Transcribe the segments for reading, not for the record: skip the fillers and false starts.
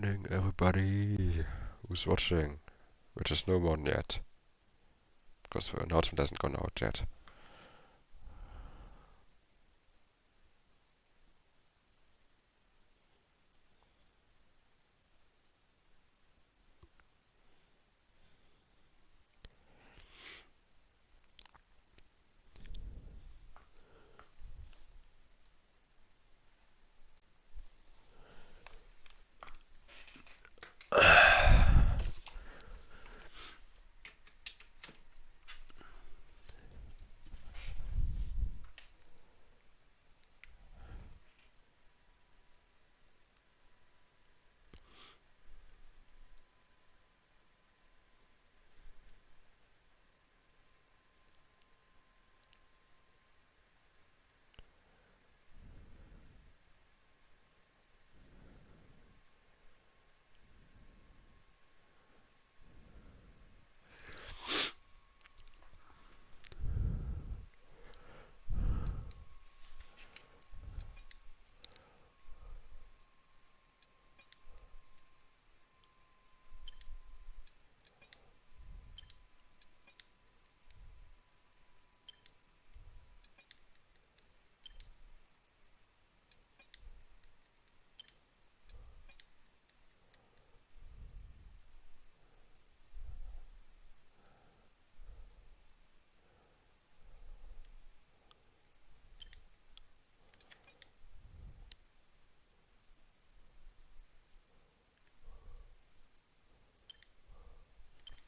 evening, everybody who's watching, which is no one yet, because the announcement hasn't gone out yet.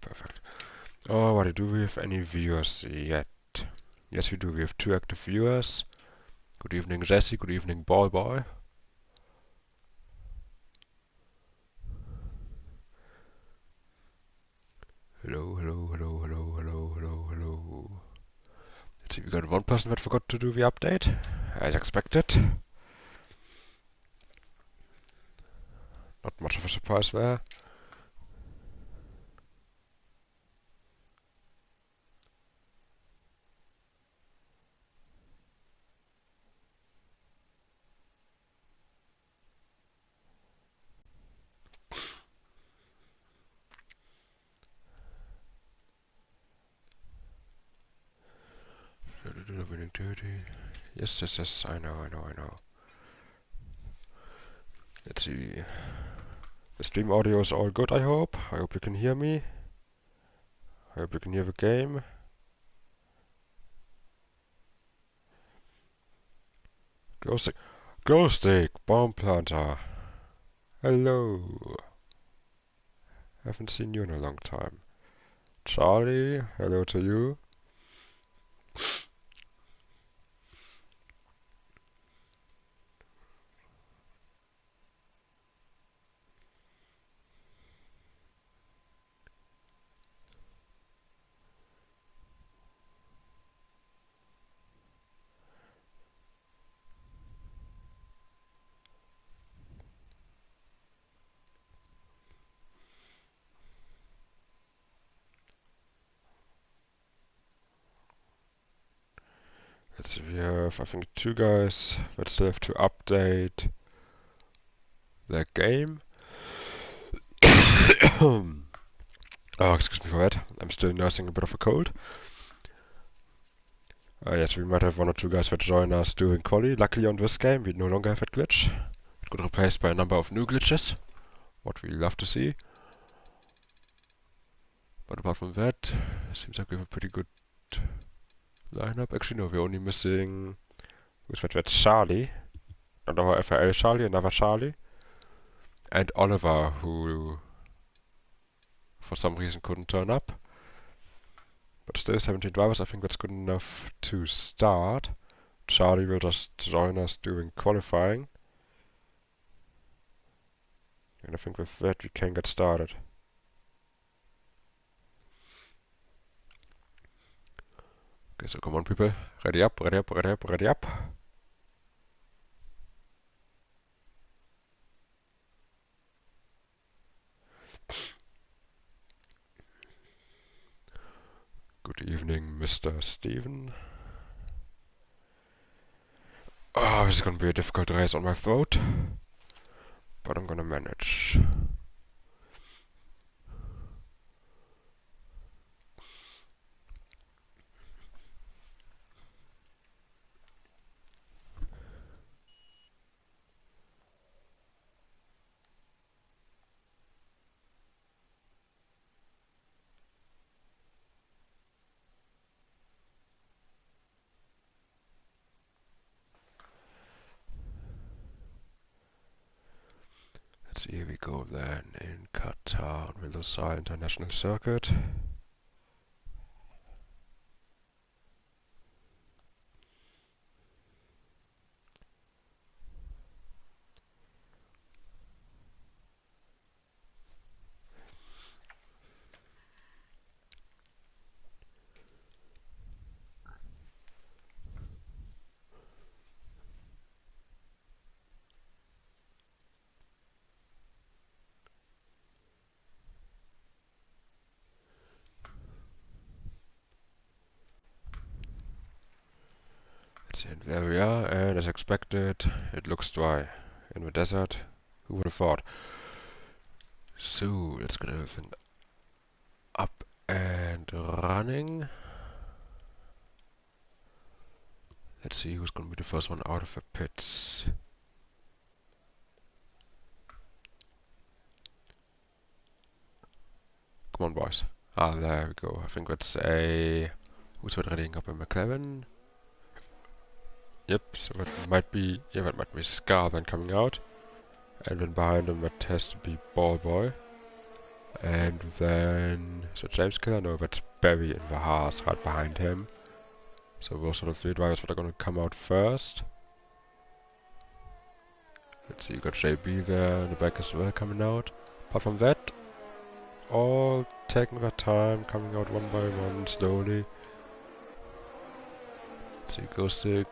Perfect. Alrighty, do we have any viewers yet? Yes, we do. We have 2 active viewers. Good evening, Jesse. Good evening, Ball Boy. Hello, hello, hello, hello, hello, hello, hello. Let's see, we got one person that forgot to do the update, as expected. Not much of a surprise there. Yes, yes, yes, I know. Let's see. The stream audio is all good, I hope. I hope you can hear me. I hope you can hear the game. Glow stick, bomb planter. Hello. Haven't seen you in a long time. Charlie, hello to you. Let's see, we have, I think, 2 guys that still have to update their game. Oh, excuse me for that. I'm still nursing a bit of a cold. Yes, we might have 1 or 2 guys that join us during quali. Luckily on this game, we no longer have that glitch. It got replaced by a number of new glitches, what we love to see. But apart from that, seems like we have a pretty good lineup. Actually, no, we're only missing... Who's that? That's Charlie. Not our FRL Charlie, another Charlie. And Oliver, who for some reason couldn't turn up. But still 17 drivers, I think that's good enough to start. Charlie will just join us during qualifying. And I think with that we can get started. Okay, so come on people, ready up, ready up, ready up, ready up. Good evening, Mr. Steven. Oh, this is gonna be a difficult race on my throat. But I'm gonna manage. So here we go then in Qatar on Willow International Circuit. And there we are, and as expected, it looks dry in the desert. Who would have thought? So let's get everything up and running. Let's see who's gonna be the first one out of the pits. Come on, boys. Ah, there we go. I think that's a... Who's readying up a McLaren? Yep, so that might be... Yeah, that might be Scar then coming out. And then behind him that has to be Ball Boy. And then... So James Killer? No, that's Barry in the Haas right behind him. So those are the three drivers that are gonna come out first. Let's see, you got JB there in the back as well coming out. Apart from that, all taking their time, coming out one by one, slowly. Let's see, Ghostic.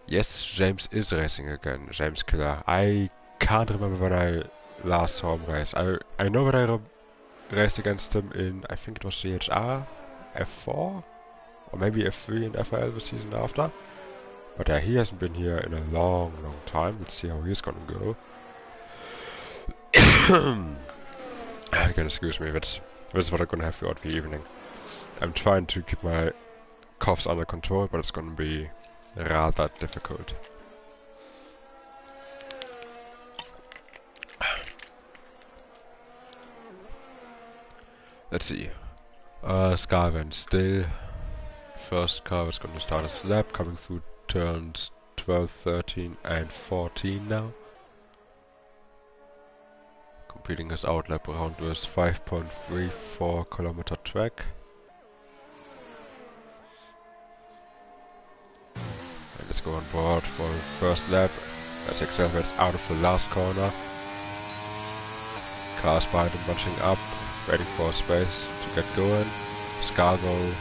Yes, James is racing again, James Killer. I can't remember when I last saw him race. I know that I raced against him in, I think it was CHR, F4? Or maybe F3 and FRL the season after. But yeah, he hasn't been here in a long time. Let's see how he's gonna go. You can excuse me, this is what I'm gonna have throughout the evening. I'm trying to keep my coughs under control, but it's gonna be rather difficult. Let's see. Scarven still. First car is going to start its lap, coming through turns 12, 13 and 14 now. Completing his outlap around with 5.34 kilometer track. And let's go on board for the first lap. As he accelerates out of the last corner. Cars behind him bunching up, waiting for a space to get going. Scarborough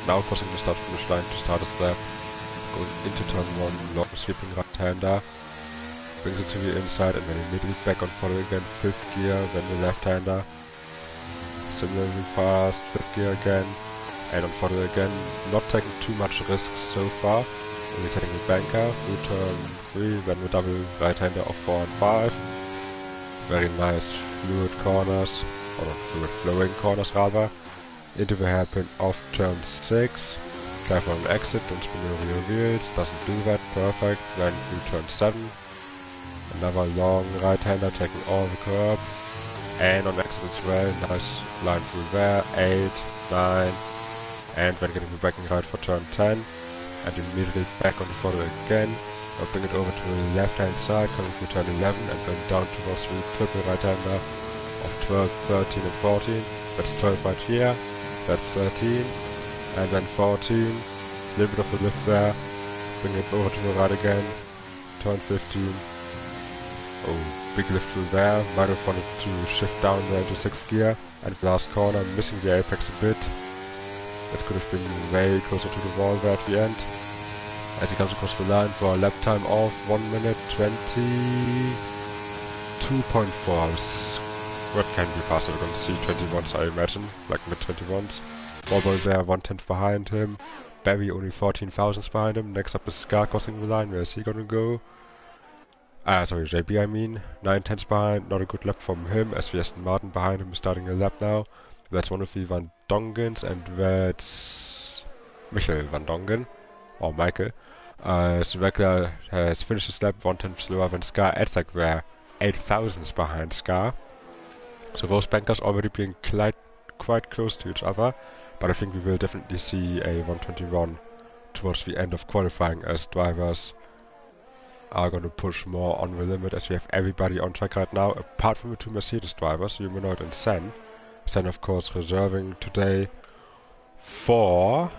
now crossing the start finish line to start his lap. Going into turn 1, long sweeping right-hander. Brings it to the inside and then immediately back on throttle again, 5th gear, then the left-hander. Similarly fast, 5th gear again, and on throttle again. Not taking too much risks so far. Only setting the banker through turn 3, then the double right-hander of 4 and 5. Very nice fluid corners, or not fluid, flowing corners rather. Into the hairpin of turn 6. Careful on exit, don't spin over your wheels, doesn't do that, perfect. Then through turn 7. Another long right-hander taking all the curb. And on exit as well, nice line through there, 8, 9. And then getting the braking right for turn 10. And immediately back on the throttle again. I'll bring it over to the left-hand side, coming through turn 11, and then down towards the triple right-hander of 12, 13 and 14. That's 12 right here. That's 13, and then 14, a little bit of a lift there, bring it over to the right again, turn 15, oh, big lift through there, might have wanted to shift down there into 6th gear, and last corner, missing the apex a bit, that could have been way closer to the wall there at the end, as he comes across the line for a lap time of 1 minute 22.4. What can be faster? We're going to see 21s, I imagine, like mid-21s. Ballboy there, 1/10 behind him. Barry only 14 thousandths behind him. Next up is Scar crossing the line. Where is he going to go? Sorry, JB I mean. 9/10 behind, not a good lap from him, as the Aston Martin behind him is starting a lap now. That's one of the Van Dongens, and that's Michael Van Dongen, or Michael. So Weckler has finished his lap 1/10 slower than Scar. It's like they're 8 thousandths behind Scar. So those bankers already being quite close to each other, but I think we will definitely see a 121 towards the end of qualifying as drivers are gonna push more on the limit as we have everybody on track right now, apart from the two Mercedes drivers, Humanoid and Sen. Sen, of course, reserving today for...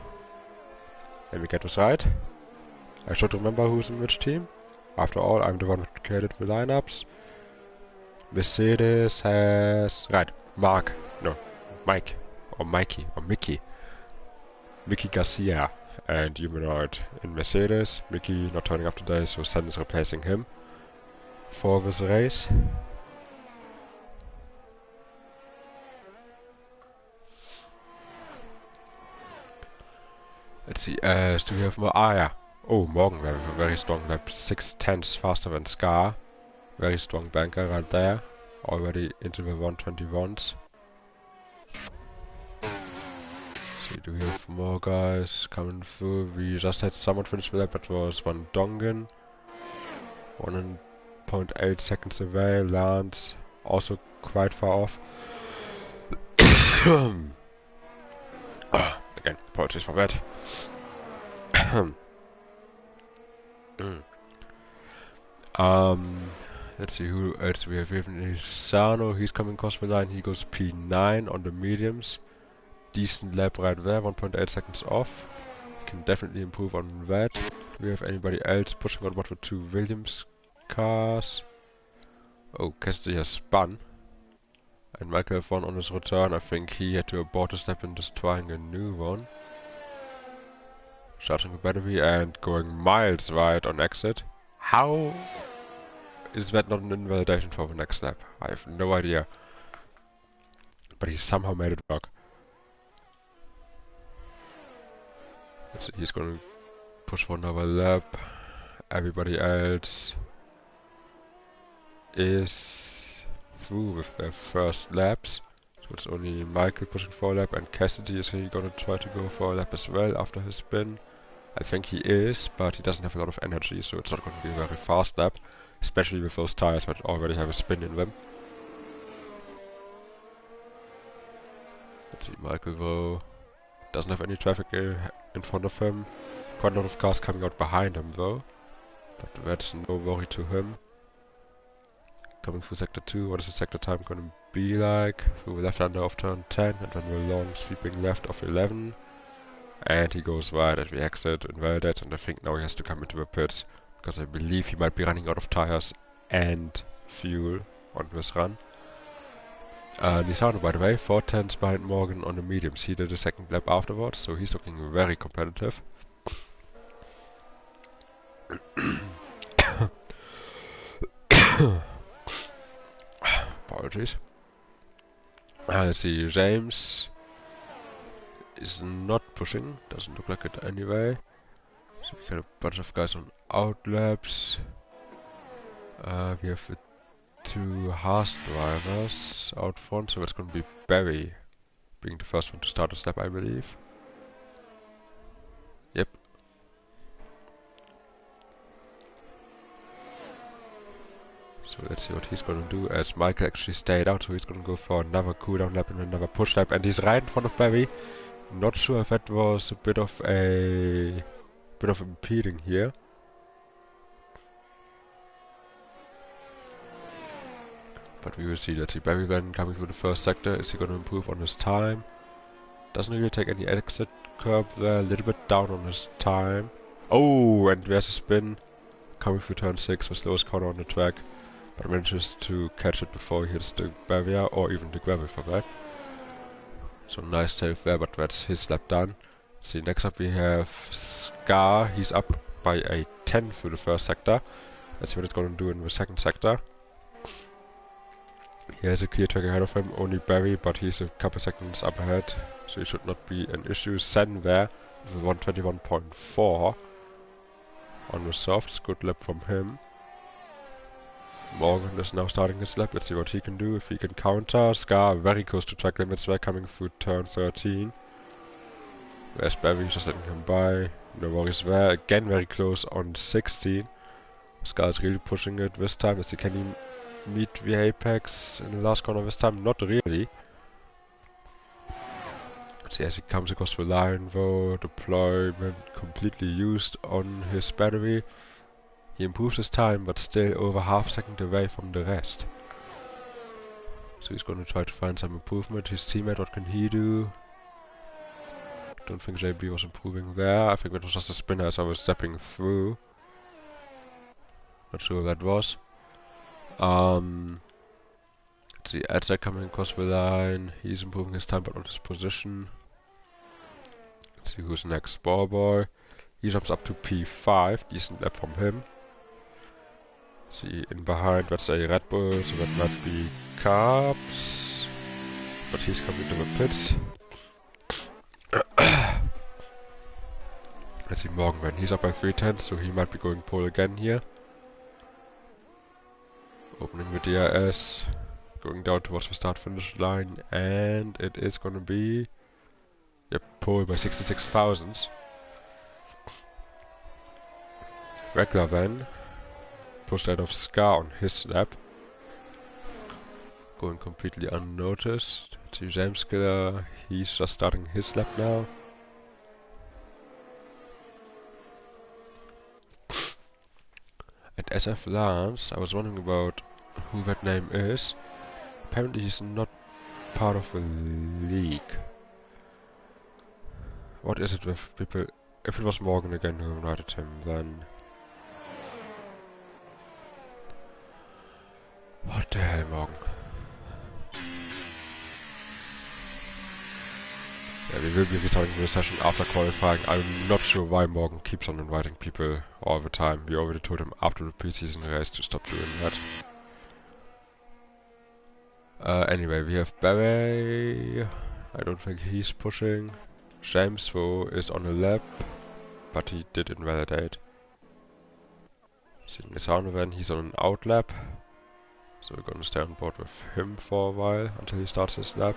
Let me get this right. I should remember who's in which team. After all, I'm the one who created the lineups. Mercedes has... Right, Mike. Or Mickey. Mickey Garcia and Humanoid in Mercedes. Mickey not turning up today, so Sen is replacing him for this race. Let's see, do we have more? Ah, yeah. Oh, Morgan, we have a very strong lap, 6/10 faster than Scar. Very strong banker right there. Already into the 121s. See, do we have more guys coming through? We just had someone finish the lap, that was Van Dongen. 1.8 seconds away. Lance also quite far off. Again, apologies for that. Let's see who else we have. We have Nisano, he's coming across the line. He goes P9 on the mediums. Decent lap right there, 1.8 seconds off. Can definitely improve on that. Do we have anybody else pushing on what for 2 Williams cars? Oh, Cassidy has spun. And Michael F1 on his return, I think he had to abort his lap and just trying a new one. Charging the battery and going miles wide on exit. How is that not an invalidation for the next lap? I have no idea. But he somehow made it work. He's gonna push for another lap. Everybody else is through with their first laps. So it's only Michael pushing for a lap, and Cassidy, is he gonna try to go for a lap as well after his spin? I think he is, but he doesn't have a lot of energy, so it's not going to be a very fast lap, especially with those tires that already have a spin in them. Let's see, Michael though doesn't have any traffic in front of him. Quite a lot of cars coming out behind him though, but that's no worry to him. Coming through sector 2, what is the sector time going to be like? Through the left under of turn 10, and then the long sweeping left of 11. And he goes right at the exit, invalidates, and I think now he has to come into the pits, because I believe he might be running out of tires and fuel on this run. Nisano, by the way, 4/10 behind Morgan on the mediums. He did a second lap afterwards, so he's looking very competitive. Apologies. Let's see, James is not pushing, doesn't look like it anyway. So we got a bunch of guys on outlaps. We have the 2 Haas drivers out front, so it's going to be Barry being the first one to start a lap, I believe. Yep. So let's see what he's going to do, as Michael actually stayed out, so he's going to go for another cooldown lap and another push lap, and he's right in front of Barry. Not sure if that was a bit of impeding here. But we will see. Let's see, Barry then coming through the first sector. Is he going to improve on his time? Doesn't really take any exit curb there. A little bit down on his time. Oh, and there's a spin coming through turn 6, the slowest corner on the track. But manages to catch it before he hits the barrier, or even the gravel for that. So nice save there, but that's his lap done. See, next up we have Scar. He's up by a 10 through the first sector. Let's see what it's going to do in the second sector. He has a clear track ahead of him, only Barry, but he's a couple seconds up ahead, so it should not be an issue. Sen there with 121.4 on the softs, good lap from him. Morgan is now starting his lap. Let's see what he can do, if he can counter. Scar very close to track limits there, coming through turn 13. There's Barry, just letting him by. No worries there. Again very close on 16. Scar is really pushing it this time. Let's see, can he meet the apex in the last corner this time? Not really. Let's see, as he comes across the line though, deployment completely used on his battery. He improves his time, but still over half a second away from the rest. So he's going to try to find some improvement. His teammate, what can he do? Don't think JB was improving there. I think it was just a spinner as I was stepping through. Not sure who that was. Let's see, Edzak coming across the line. He's improving his time, but not his position. Let's see who's next. Boy. He jumps up to P5. Decent lap from him. See, in behind, that's a Red Bull, so that might be Carbs. But he's coming to the pits. Let's see, Morgan then. He's up by 3/10, so he might be going pole again here. Opening the DRS. Going down towards the start-finish line. And it is gonna be... Yep, pole by 66 thousandths. Regular then. Pushed out of Scar on his lap. Going completely unnoticed. To James Killer, he's just starting his lap now. And SF Lance, I was wondering about who that name is. Apparently he's not part of the league. What is it with people? If it was Morgan again who invited him, then... What the hell, Morgan? Yeah, we will be restarting the session after qualifying. I'm not sure why Morgan keeps on inviting people all the time. We already told him after the preseason race to stop doing that. Anyway, we have Barry. I don't think he's pushing. James, though, is on a lap, but he did invalidate. Seeing Nisanovan, he's on an out lap. So we're gonna stay on board with him for a while until he starts his lap.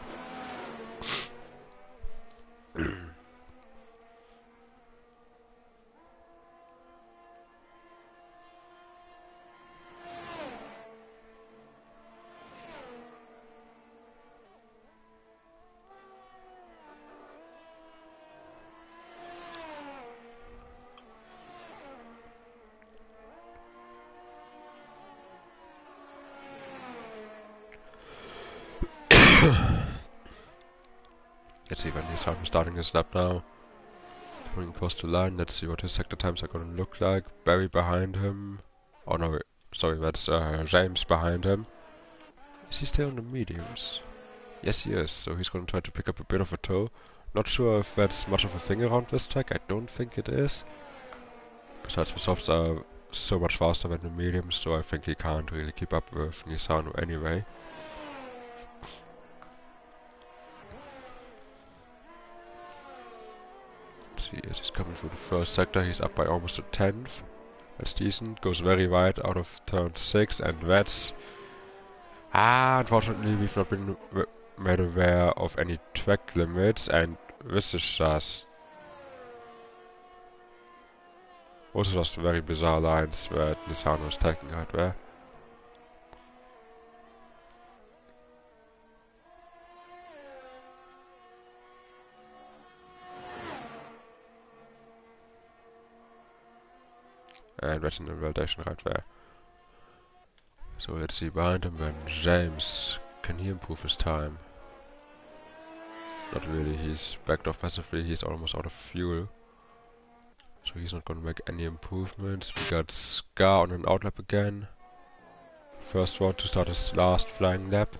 Let's see when he's starting his lap now. Coming across the line, let's see what his sector times are gonna look like. Barry behind him. Oh no, sorry, that's James behind him. Is he still on the mediums? Yes, he is, so he's gonna try to pick up a bit of a toe. Not sure if that's much of a thing around this track, I don't think it is. Besides, the softs are so much faster than the mediums, so I think he can't really keep up with Nisano anyway. As he's coming through the first sector, he's up by almost a 10th. That's decent. Goes very wide out of turn 6, and that's... unfortunately, we've not been made aware of any track limits, and this is just... Also just very bizarre lines that Nisano is taking right there. And that's an invalidation right there. So let's see behind him then. James, can he improve his time? Not really, he's backed off massively, he's almost out of fuel. So he's not gonna make any improvements. We got Scar on an outlap again. First one to start his last flying lap.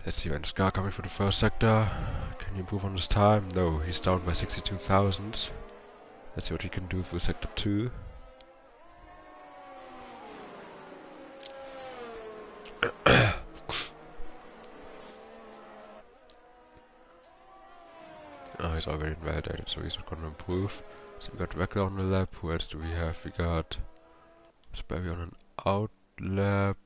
Let's see when Scar coming for the first sector. Can he improve on his time? No, he's down by 62,000. Let's see what he can do through sector 2. Oh, he's already invalidated, so he's not gonna improve. So we got Wegler on the lap. Who else do we have? We got Sperry on an out lap.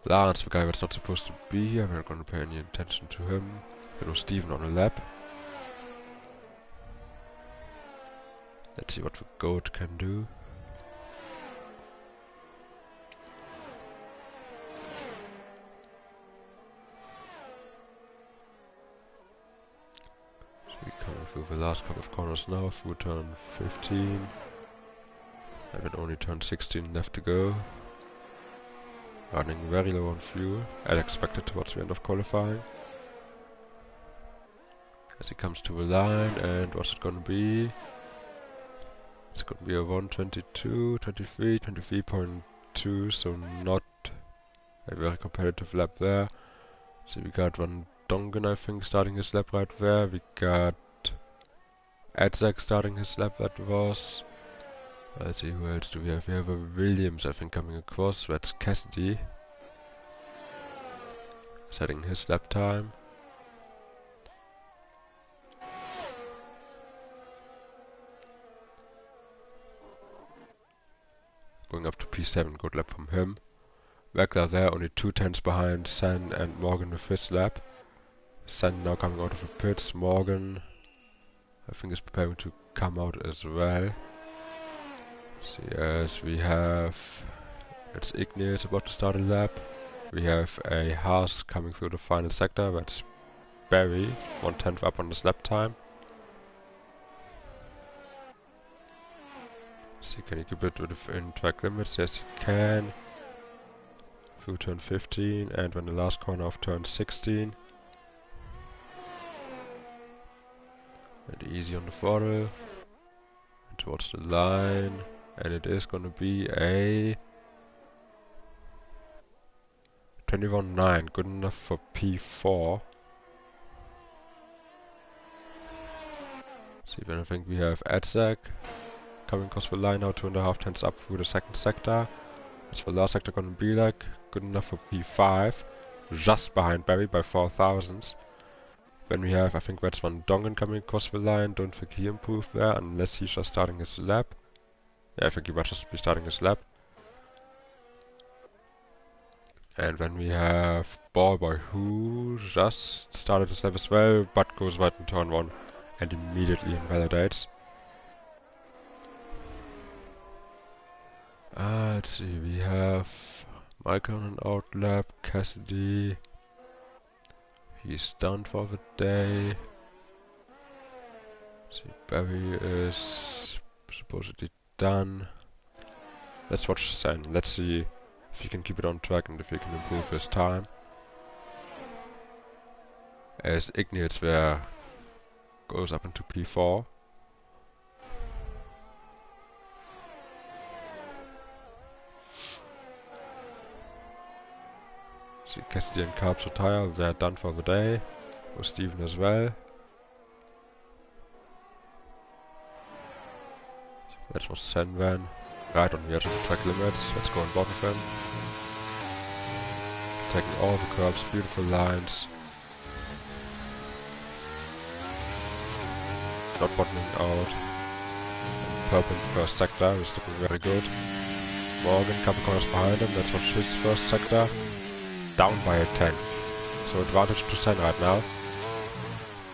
Lance, the guy that's not supposed to be here. We're not going to pay any attention to him. It was Steven on a lap. Let's see what the goat can do. So we're coming through the last couple of corners now, through turn 15. And with only turn 16 left to go. Running very low on fuel, as expected towards the end of qualifying. As he comes to the line, and what's it gonna be? It's gonna be a 1:22, 23, 23.2, so not a very competitive lap there. So we got Van Dongen, I think, starting his lap right there. We got Edzak starting his lap, that was. Let's see, who else do we have? We have a Williams, I think, coming across. That's Cassidy. Setting his lap time. Going up to P7, good lap from him. Wegler there, only 2/10 behind Sen and Morgan with his lap. Sen now coming out of the pits. Morgan, I think, is preparing to come out as well. See, as we have, it's Ignis about to start a lap. We have a Haas coming through the final sector. That's Barry, 1/10 up on his lap time. See, can he keep it within track limits? Yes, he can. Through turn 15 and when the last corner of turn 16. And easy on the throttle. And towards the line. And it is gonna be a 21.9, good enough for P4. See, then I think we have Edzak coming across the line now, 2.5 up through the second sector. What's the last sector gonna be like? Good enough for P5, just behind Barry by 4 thousandths. Then we have, I think that's Van Dongen coming across the line. Don't think he improved there, unless he's just starting his lap. Yeah, I think he might just be starting his lap. And then we have Ballboy, who just started his lap as well, but goes right in turn 1 and immediately invalidates. Let's see, we have Michael on an out lap, Cassidy. He's done for the day. See, Barry is supposedly done. Let's watch Sen. Let's see if he can keep it on track and if he can improve his time. As Ignites there goes up into P4. See, Cassidy and Carbs retire, they're done for the day. With Steven as well. Let's watch Sen then. Right on the edge of the track limits. Let's go on board with him. Taking all the curbs, beautiful lines. Not bottoming out. Purple in the first sector is looking very good. Morgan, couple corners behind him. Let's watch his first sector. Down by a 10th. So advantage to Sen right now.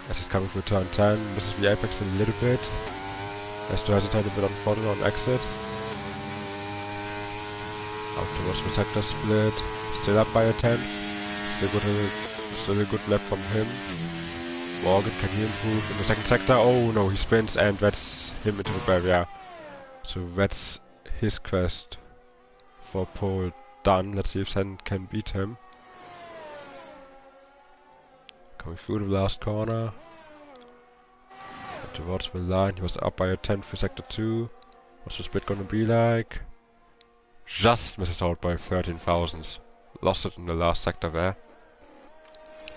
As he's coming through turn 10, misses the apex a little bit. Has to hesitate a bit on throttle on exit. Out towards the sector split. Still up by a 10th. Still a good lap from him. Morgan, can he improve in the second sector? Oh no, he spins and that's him into the barrier. So that's his quest for pole done. Let's see if Sen can beat him. Coming through the last corner. Towards the line, he was up by a 10th for sector 2. What's the split gonna be like? Just misses out by 13 thousandths. Lost it in the last sector there.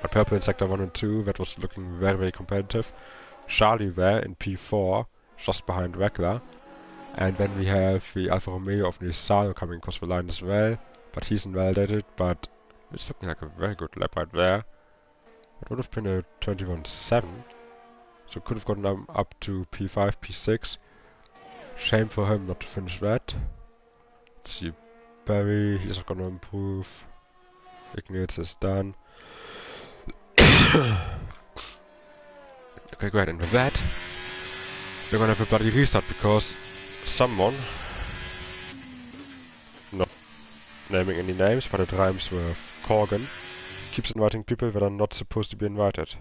But purple in sector 1 and 2, that was looking very, very competitive. Charlie there in P4, just behind Wegler. And then we have the Alfa Romeo of Nissan coming across the line as well. But he's invalidated, but it's looking like a very good lap right there. It would have been a 21.7. So could have gotten him up to P5, P6. Shame for him not to finish that. Let's see, Barry, he's not gonna improve. Ignace is done. Okay, great, and with that, we're gonna have a bloody restart because someone, not naming any names, but it rhymes with Corgan, keeps inviting people that are not supposed to be invited.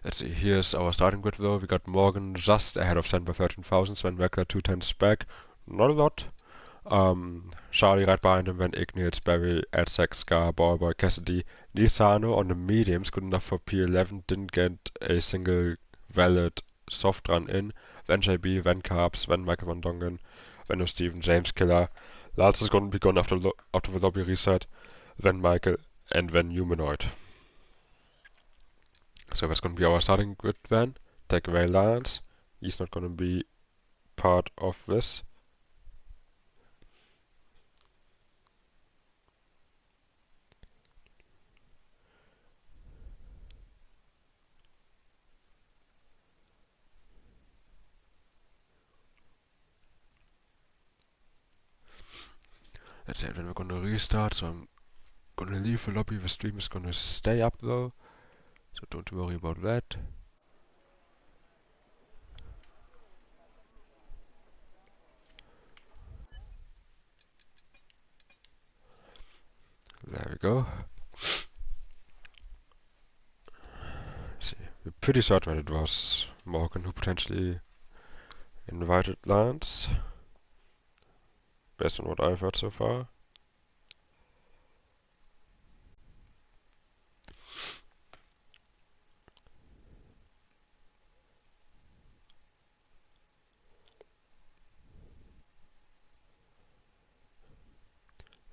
Let's see, here's our starting grid though. We got Morgan just ahead of Sand by 13,000, Sven Weckler 2/10 back. Not a lot. Charlie right behind him, then Ignace, Barry, Edzak, Scar, Ballboy, Cassidy. Nisano on the mediums, good enough for P11, didn't get a single valid soft run in. Then JB, then Carbs, then Michael Van Dongen, then no Steven, James Killer. Lars is gonna be gone after the lobby reset, then Michael, and then Humanoid. So that's gonna be our starting grid then. Take away Lance. He's not gonna be part of this. That's it, then we're gonna restart, so I'm gonna leave the lobby. The stream is gonna stay up though, so don't worry about that. There we go. See, we're pretty certain it was Morgan who potentially invited Lance, based on what I've heard so far.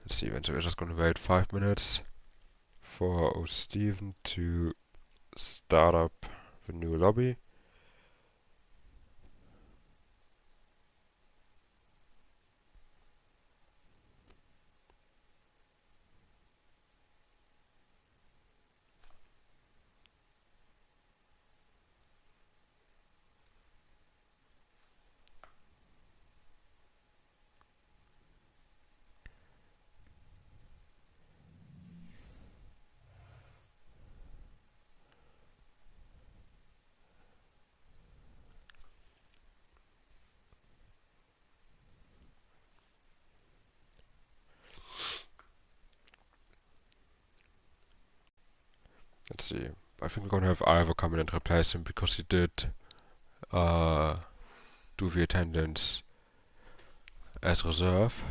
Let's see, then so we're just gonna wait 5 minutes for Steven to start up the new lobby. Let's see. I think we're gonna have Ivor come in and replace him because he did do the attendance as reserve.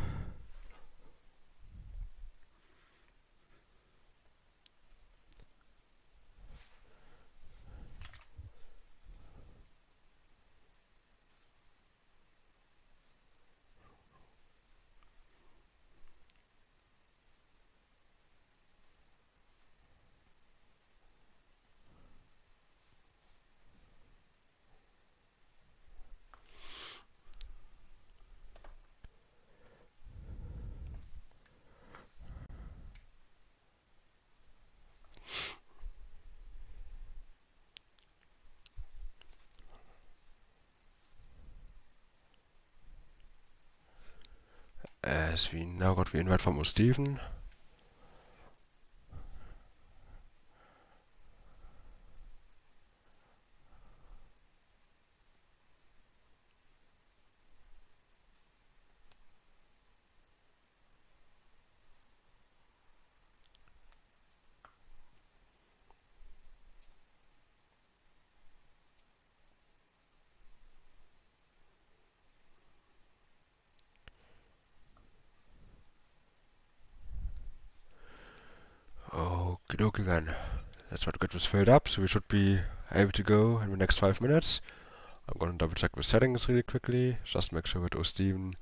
As we now got the invite from Steven. Okie dokie then. That's what grid was filled up, so we should be able to go in the next 5 minutes. I'm gonna double check the settings really quickly, just make sure that Steven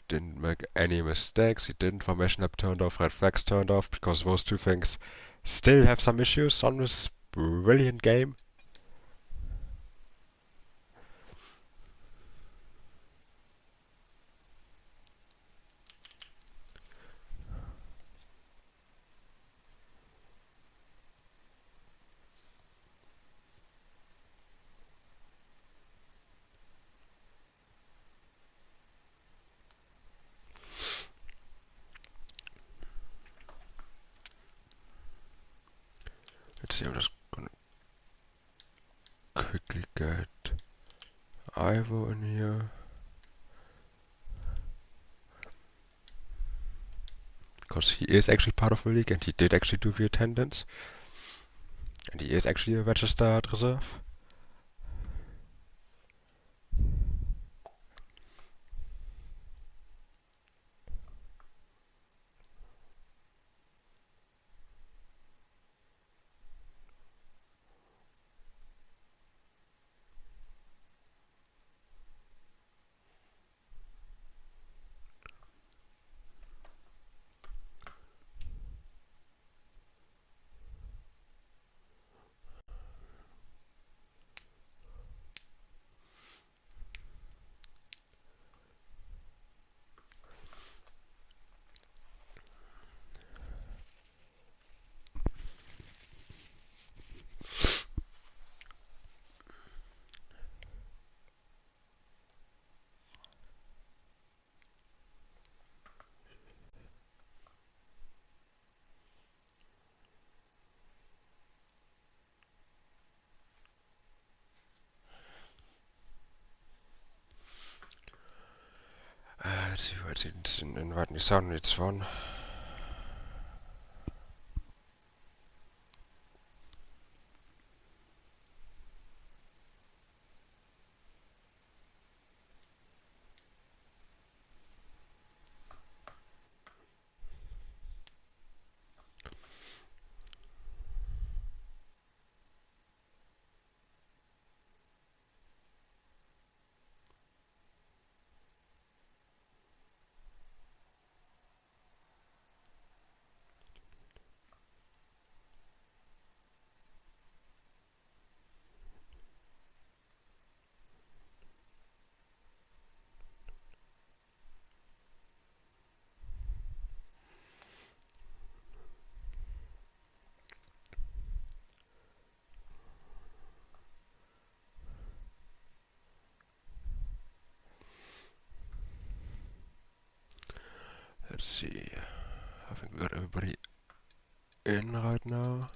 didn't make any mistakes. He didn't. Formation lab turned off, red flags turned off, because those two things still have some issues on this brilliant game. let's see, I'm just gonna quickly get Ivo in here. Because he is actually part of the league and he did actually do the attendance. And he is actually a registered reserve. Let's see, it's inviting the sound, it's one. Let's see. I think we got everybody in right now.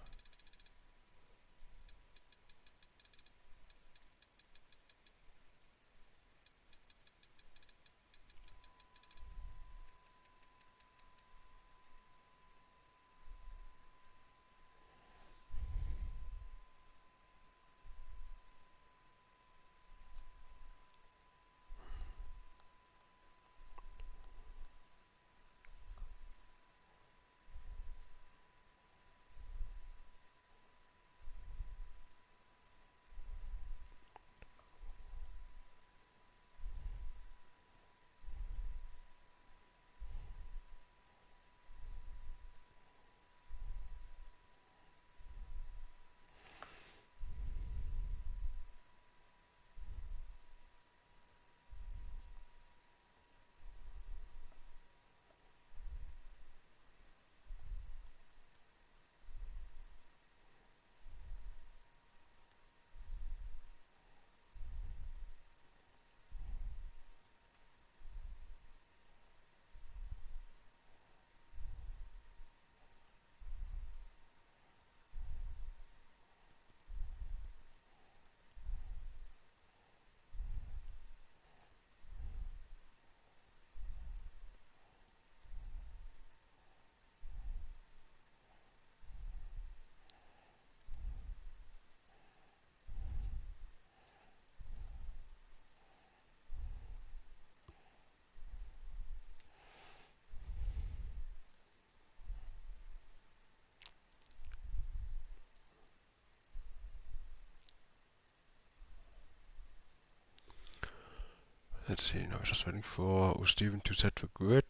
Let's see, now we're just waiting for Steven to set the grid.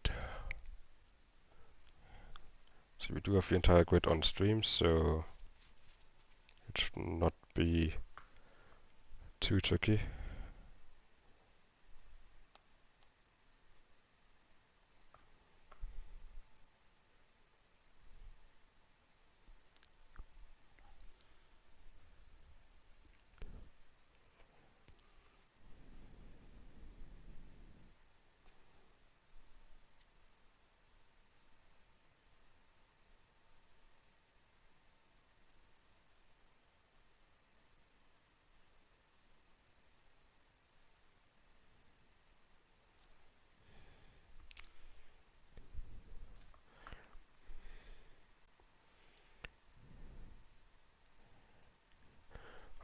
So we do have the entire grid on stream, so it should not be too tricky.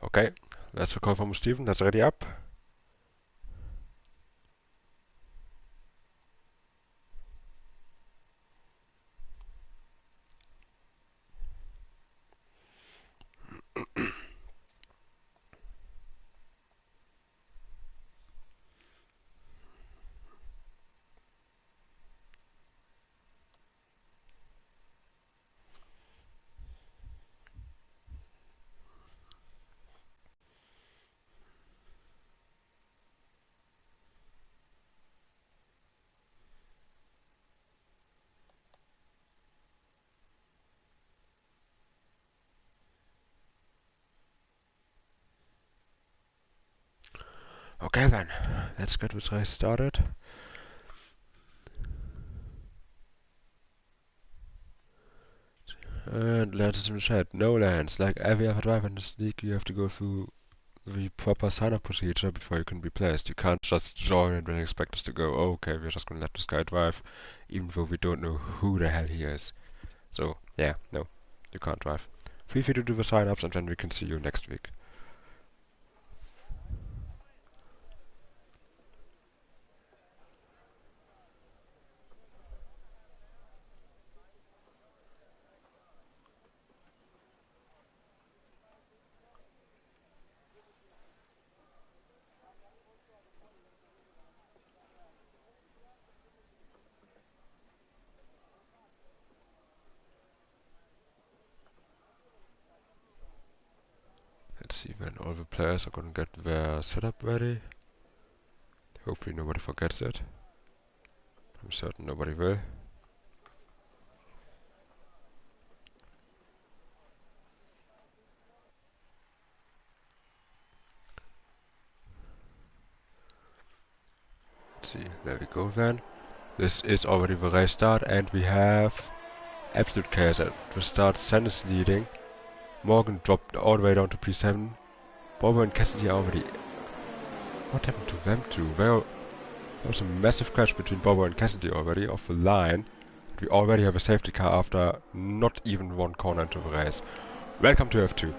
Okay, let's recall from Steven. That's ready up. Okay then, let's get this race started. And Lance in the chat. No, Lance, like every other driver in this league, you have to go through the proper sign-up procedure before you can be placed. You can't just join and then expect us to go, oh, okay, we're just gonna let this guy drive, even though we don't know who the hell he is. So, yeah, no, you can't drive. Feel free to do the sign-ups and then we can see you next week. Let's see when all the players are gonna get their setup ready. Hopefully nobody forgets it. I'm certain nobody will. Let's see, there we go then. This is already the race start and we have absolute chaos at the start. Sen is leading. Morgan dropped all the way down to P7. Bobo and Cassidy are already... What happened to them two? There was a massive crash between Bobo and Cassidy already off the line. We already have a safety car after not even one corner into the race. Welcome to F2.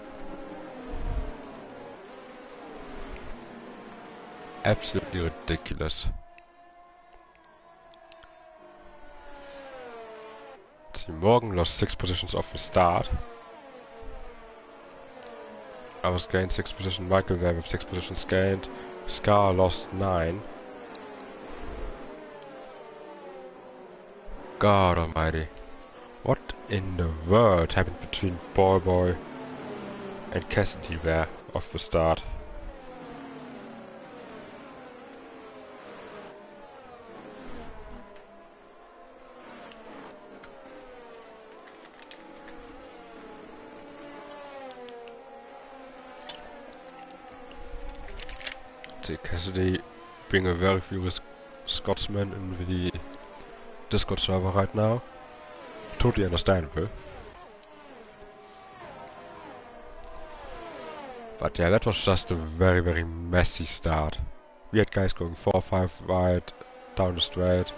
Absolutely ridiculous. See, Morgan lost 6 positions off the start. I was gained 6 positions, Michael there with 6 positions gained. Scar lost 9. God almighty. What in the world happened between Boy and Cassidy there off the start? See, Cassidy being a very furious Scotsman in the Discord server right now. Totally understandable. But yeah, that was just a very, very messy start. We had guys going 4-5 wide down the straight.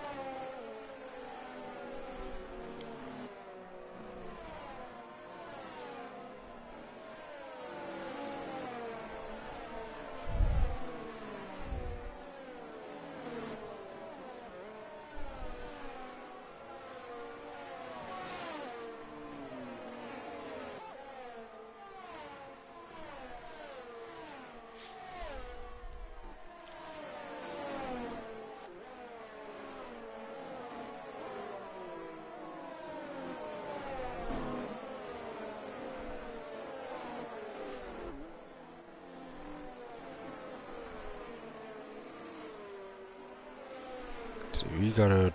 So we gotta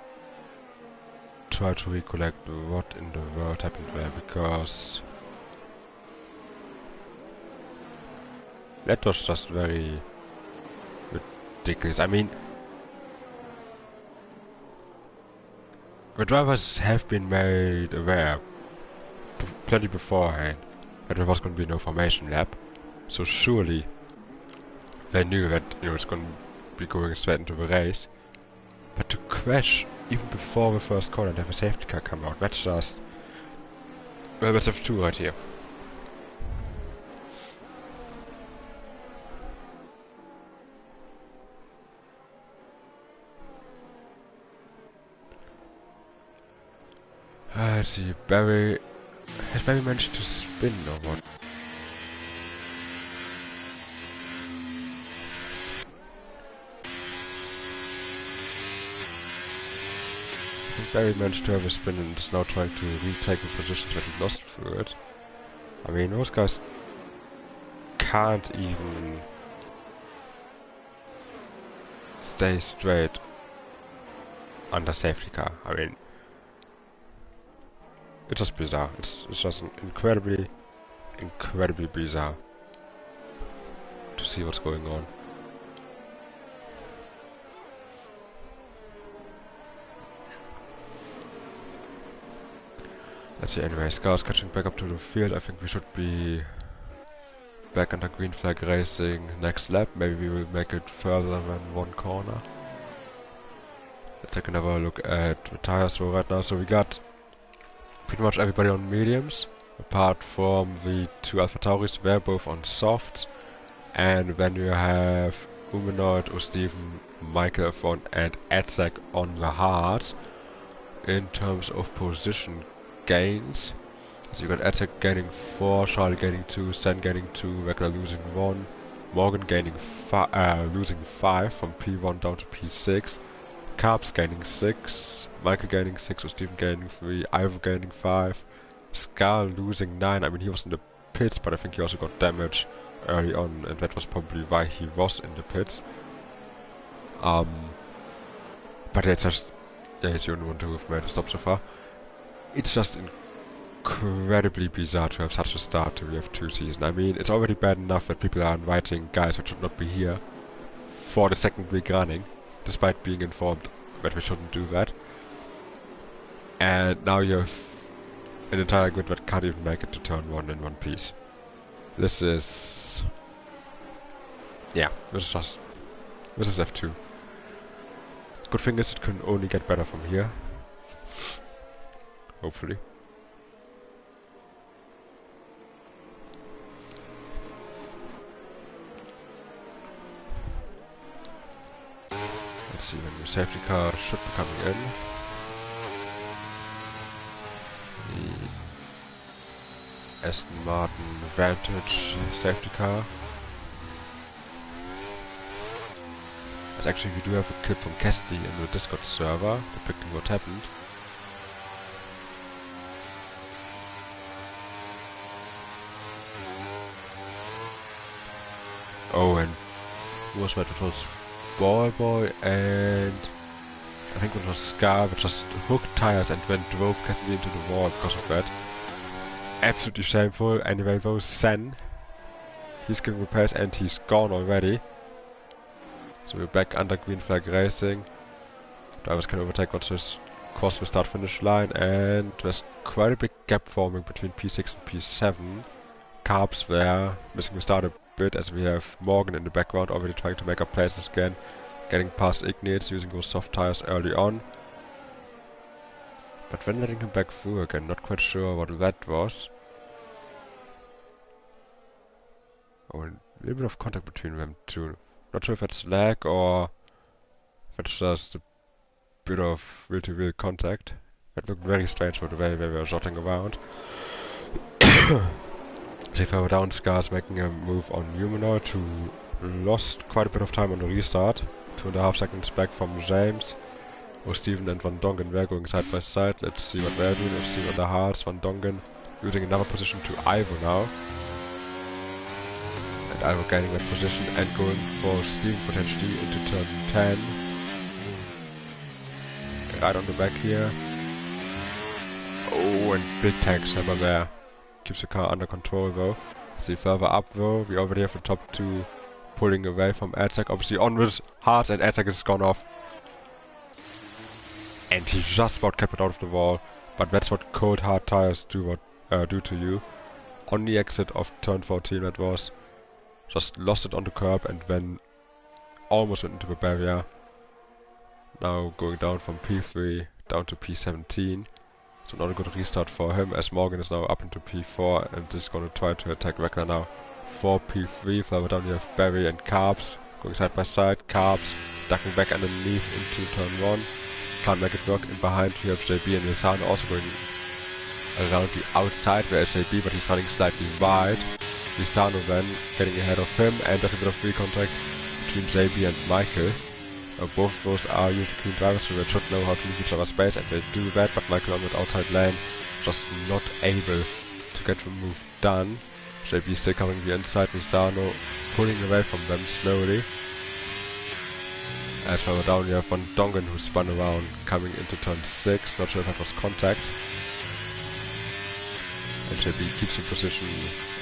try to recollect what in the world happened there, because that was just very ridiculous. I mean, the drivers have been made aware plenty beforehand that there was going to be no formation lap, so surely they knew that, you know, it's going to be going straight into the race. But to crash even before the first corner and have a safety car come out, that's just... Well, that's F2 right here. Let's see, Barry... Has Barry managed to spin or what? I think Barry managed to have a spin and is now trying to retake the positions that he lost through it. I mean, those guys can't even stay straight under safety car. I mean, it's just bizarre. It's just incredibly bizarre to see what's going on. Let's see, anyway, Scar's catching back up to the field. I think we should be back under green flag racing next lap. Maybe we will make it further than one corner. Let's take another look at the tires right now. So we got pretty much everybody on mediums, apart from the two AlphaTauris. They're both on softs. And then you have Humanoid, Steven, Michael F1 and Edzak on the hards. In terms of position gains, so you got Edzak gaining 4, Charlie gaining 2, Sen gaining 2, Wegler losing 1, Morgan gaining losing 5 from P1 down to P6, Carps gaining 6, Michael gaining 6, Steven gaining 3, Ivor gaining 5, Scar losing 9. I mean, he was in the pits, but I think he also got damage early on, and that was probably why he was in the pits. But it's just, yeah, he's the only one to have made a stop so far. It's just incredibly bizarre to have such a start to the F2 season. I mean, it's already bad enough that people are inviting guys who should not be here for the second week running, despite being informed that we shouldn't do that. And now you have an entire grid that can't even make it to turn 1 in one piece. This is... yeah, this is F2. Good thing is it can only get better from here. Hopefully. Let's see when the safety car should be coming in. The Aston Martin Vantage safety car. As actually we do have a clip from Cassidy in the Discord server depicting what happened. Oh, and who was that? It was Ball Boy and I think it was Scar that just hooked tires and then drove Cassidy into the wall because of that. Absolutely shameful. Anyway, though, Sen, he's getting repairs and he's gone already. So we're back under green flag racing. Drivers can overtake what's just cross the start finish line, and there's quite a big gap forming between P6 and P7. Carps there, missing the start a bit as we have Morgan in the background already trying to make up places again, getting past Ignates, using those soft tires early on. But then letting him back through again, not quite sure what that was. Oh, and a little bit of contact between them too. Not sure if that's lag or if it's just a bit of wheel-to-wheel contact. That looked very strange for the way they were jotting around. See further down, Scar's making a move on Humanoid, who lost quite a bit of time on the restart. 2.5 seconds back from James. Steven and Van Dongen were going side by side. Let's see what they're doing. Steven on the hards, Van Dongen losing another position to Ivo now. And Ivo gaining that position and going for Steven potentially into turn 10. Right on the back here. Oh, and big tank hammer there. Keeps the car under control though. See further up though, we already have the top two pulling away from Edzak. Obviously on with hards and Edzak is gone off. And he just about kept it out of the wall. But that's what cold hard tires do to you. On the exit of turn 14 that was. Just lost it on the curb and then almost went into the barrier. Now going down from P3 down to P17. So not a good restart for him, as Morgan is now up into P4 and is going to try to attack Wegler now. For P3, further down you have Barry and Carps going side by side. Carps ducking back underneath into turn 1. Can't make it work. In behind you have JB and Nissan also going around the outside where SJB, but he's running slightly wide. Lizano then getting ahead of him, and there's a bit of free contact between JB and Michael. Both of those are usually clean drivers, so they should know how to leave each other's space, and they do that, but Michael on that outside lane just not able to get the move done. JB still covering the inside, Lizano pulling away from them slowly. As further down we have Van Dongen who spun around coming into turn 6, not sure if that was contact. And JB keeps in position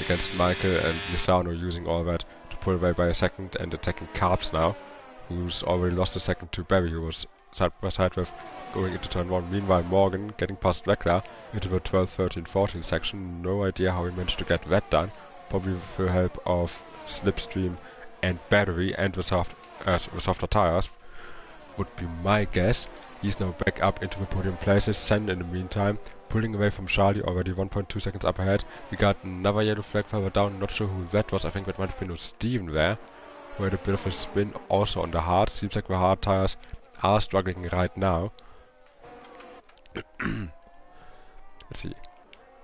against Michael, and Lizano using all that to pull away by a second and attacking Carps now, who's already lost a second to Barry, who was side by side with going into turn 1. Meanwhile Morgan getting past Vekla into the 12, 13, 14 section. No idea how he managed to get that done, probably with the help of Slipstream and Battery and with softer tires, would be my guess. He's now back up into the podium places. Sen in the meantime pulling away from Charlie, already 1.2 seconds up ahead. We got another yellow flag further down, not sure who that was. I think that might have been Steven there, who had a bit of a spin also on the hard. Seems like the hard tires are struggling right now. Let's see.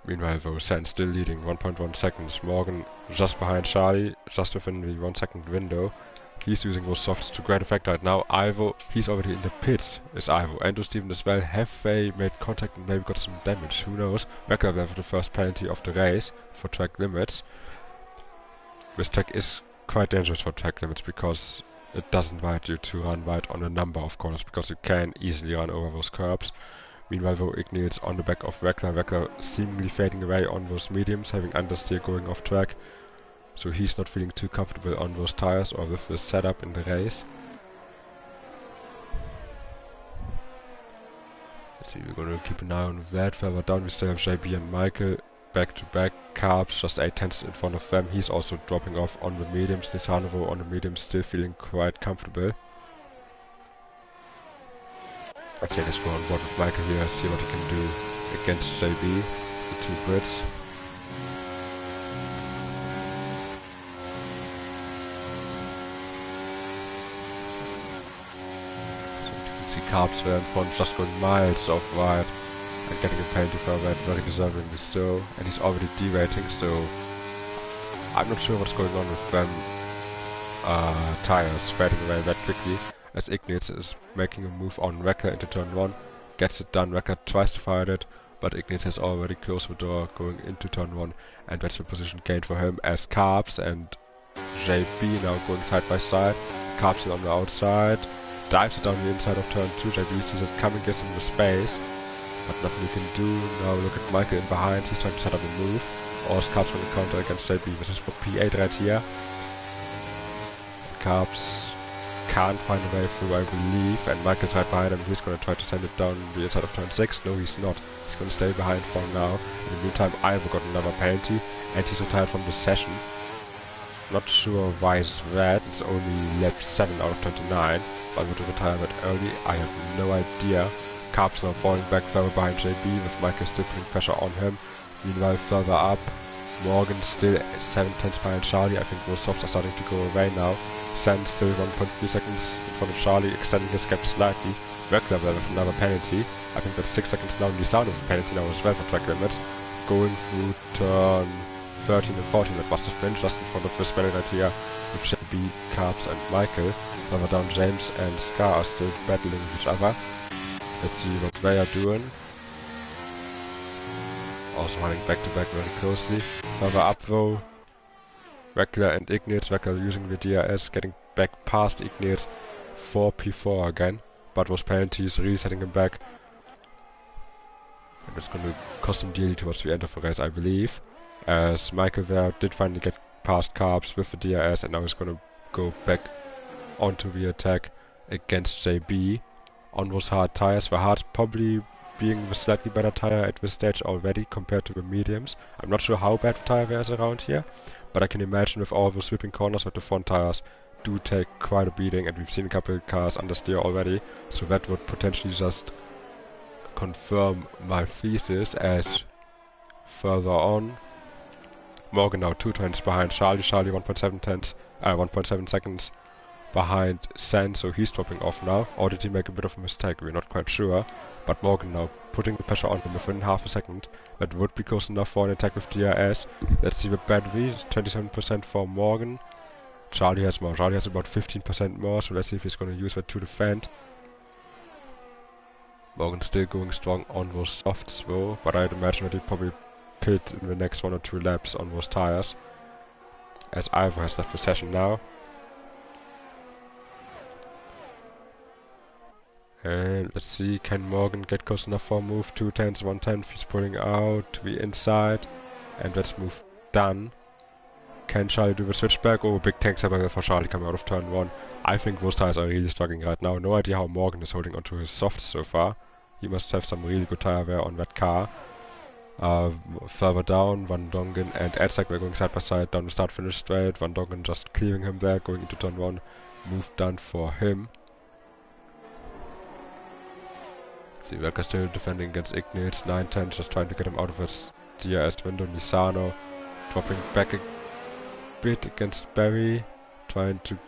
Meanwhile though, Sen still leading 1.1 seconds. Morgan just behind Charlie, just within the 1 second window. He's using those softs to great effect right now. Ivo, he's already in the pits, is Ivo. And Steven as well. Have they made contact and maybe got some damage? Who knows? Wecker there for the first penalty of the race for track limits. This track is quite dangerous for track limits because it doesn't invite you to run wide on a number of corners, because you can easily run over those curbs. Meanwhile though, Ignites on the back of Weckler. Weckler seemingly fading away on those mediums, having understeer going off track. So he's not feeling too comfortable on those tires or with the setup in the race. Let's see, we're gonna keep an eye on that. Further down we still have JB and Michael back to back. Carbs just 8 tenths in front of them. He's also dropping off on the mediums. Nisanovo on the mediums still feeling quite comfortable. I think let's go on board with Michael here, see what he can do against JB, the two Brits. Carbs there in front, just going miles off wide and getting a penalty for that, very deservingly so, and he's already derating, so I'm not sure what's going on with them tires fading away that quickly, as Ignites is making a move on Wecker into turn 1, gets it done. Wecker tries to fire it, but Ignites has already closed the door going into turn 1, and that's the position gained for him, as Carbs and JB now going side by side. Carbs is on the outside, dives it down the inside of turn 2, JB sees it coming, gives him the space, but nothing he can do. Now look at Michael in behind, he's trying to set up a move, or is Carbs going to counter against JB. This is for P8 right here. Carbs can't find a way through, I believe, and Michael's right behind him. He's going to try to send it down the inside of turn 6. No, he's not. He's going to stay behind for now. In the meantime, Ivo got another penalty, and he's retired from the session. Not sure why is that. It's only lap 7 out of 29. Why would he retire that early? I have no idea. Carbs now falling back further behind JB, with Michael still putting pressure on him. Meanwhile, further up, Morgan still 7 tenths behind Charlie. I think those softs are starting to go away now. Sen still 1.3 seconds in front of Charlie, extending his gap slightly. Weckler there with another penalty. I think that's 6 seconds now, and Lizano with a penalty now as well for track limits. Going through turn 13 and 14, that must have been just in front of this rally right here, with JB, Carbs and Michael. Further down, James and Scar are still battling each other. Let's see what they are doing. Also running back to back very closely. Further up though, Weckler and Ignites. Weckler using the DRS, getting back past Ignites for P4 again, but those penalties really setting him back. And it's going to cost him dearly towards the end of the race, I believe, as Michael there did finally get past Carbs with the DRS, and now he's going to go back onto the attack against JB on those hard tires. The hards probably being the slightly better tire at this stage already compared to the mediums. I'm not sure how bad the tire wear is around here, but I can imagine with all those sweeping corners that the front tires do take quite a beating, and we've seen a couple of cars understeer already, so that would potentially just confirm my thesis. As further on, Morgan now 2 tenths behind Charlie. Charlie 1.7 seconds behind Sen, so he's dropping off now. Or did he make a bit of a mistake? We're not quite sure. But Morgan now putting the pressure on him within half a second. That would be close enough for an attack with DRS. Let's see the battery, 27% for Morgan. Charlie has more. Charlie has about 15% more, so let's see if he's going to use that to defend. Morgan still going strong on those softs though, but I'd imagine that he'll probably pit in the next 1 or 2 laps on those tires. As Ivor has left the session now. And let's see, can Morgan get close enough for a move? 2 tenths, 1 tenth, he's pulling out to the inside. And that's move done. Can Charlie do the switchback? Oh, big tank separator for Charlie coming out of turn 1. I think those tires are really struggling right now. No idea how Morgan is holding onto his softs so far. He must have some really good tire wear on that car. Further down, Van Dongen and Edzak were going side by side down the start-finish straight. Van Dongen just clearing him there, going into turn 1. Move done for him. See, Welker still defending against Ignitz. 9-10, just trying to get him out of his DRS window. Nisano dropping back a bit against Barry, trying to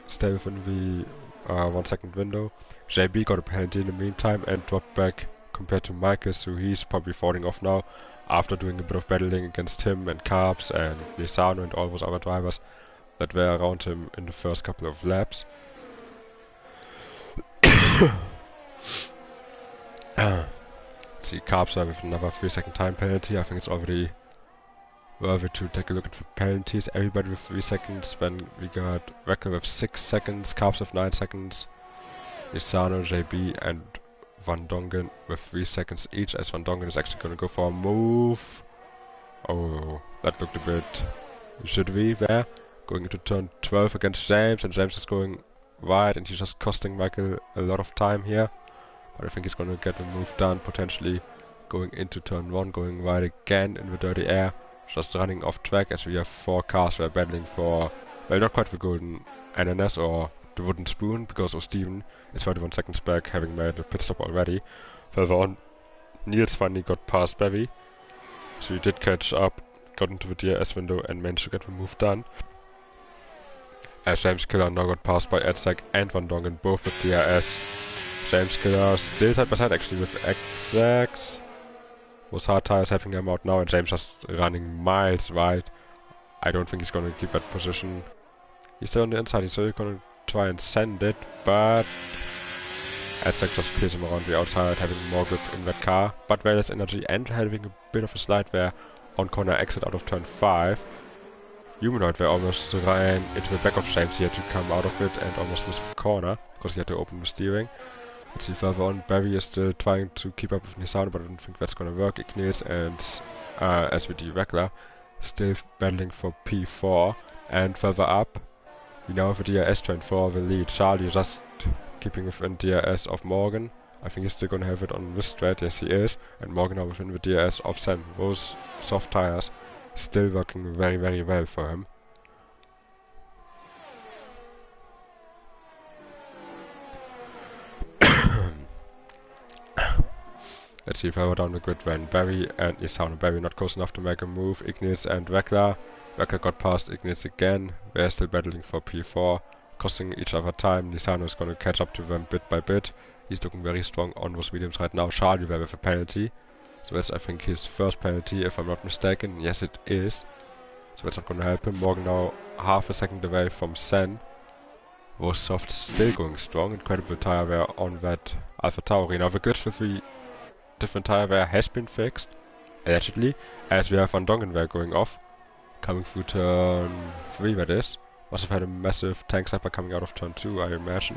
stay within the 1 second window. JB got a penalty in the meantime and dropped back compared to Michael, so he's probably falling off now after doing a bit of battling against him and Carbs and Nisano and all those other drivers that were around him in the first couple of laps. See, Carbs are with another 3-second time penalty. I think it's already worthy to take a look at the penalties. Everybody with 3 seconds. Then we got Wecker with 6 seconds, Carbs with 9 seconds, Nisano, JB and Van Dongen with 3 seconds each, as Van Dongen is actually going to go for a move. Oh, that looked a bit jittery there. Going into turn 12 against James, and James is going wide, and he's just costing Michael a lot of time here. But I think he's going to get the move done, potentially going into turn 1, going wide again in the dirty air. Just running off track, as we have 4 cars who are battling for, well, not quite the golden ananas or the wooden spoon, because O'Steven is 31 seconds back, having made a pit stop already. Further on, Niels finally got past Bevy, so he did catch up, got into the DRS window and managed to get the move done. As James Killer now got passed by Edzak and Van Dongen, both with DRS. James Killer still side by side actually with Edzak. Those hard tires helping him out now, and James just running miles wide. I don't think he's going to keep that position. He's still on the inside, he's still going to try and send it, but Edzak just clears him around the outside, having more grip in that car, but very less energy and having a bit of a slide there on corner exit out of turn 5. Humanoid were almost ran into the back of James. He had to come out of it and almost missed the corner because he had to open the steering. Let's see further on. Barry is still trying to keep up with Nissan, but I don't think that's going to work. Ignitz and SVD Wegler still battling for P4. And further up, we now have a DRS train for the lead. Charlie just keeping within DRS of Morgan. I think he's still going to have it on this straight. Yes, he is. And Morgan now within the DRS of Sam. Those soft tires still working very, very well for him. Let's see further down the grid when Barry and Nisano. Barry not close enough to make a move. Ignitz and Wegler. Wegler got past Ignitz again. They're still battling for P4, costing each other time. Nisano is going to catch up to them bit by bit. He's looking very strong on those mediums right now. Charlie there with a penalty. So that's, I think, his first penalty, if I'm not mistaken. Yes, it is. So that's not going to help him. Morgan now half a second away from Sen. Was soft still going strong. Incredible tire wear on that Alpha Tauri. Now the glitch with the different tire wear has been fixed, allegedly, as we have Van Dongen wear going off. Coming through turn 3, that is. Must have had a massive tank sniper coming out of turn 2, I imagine.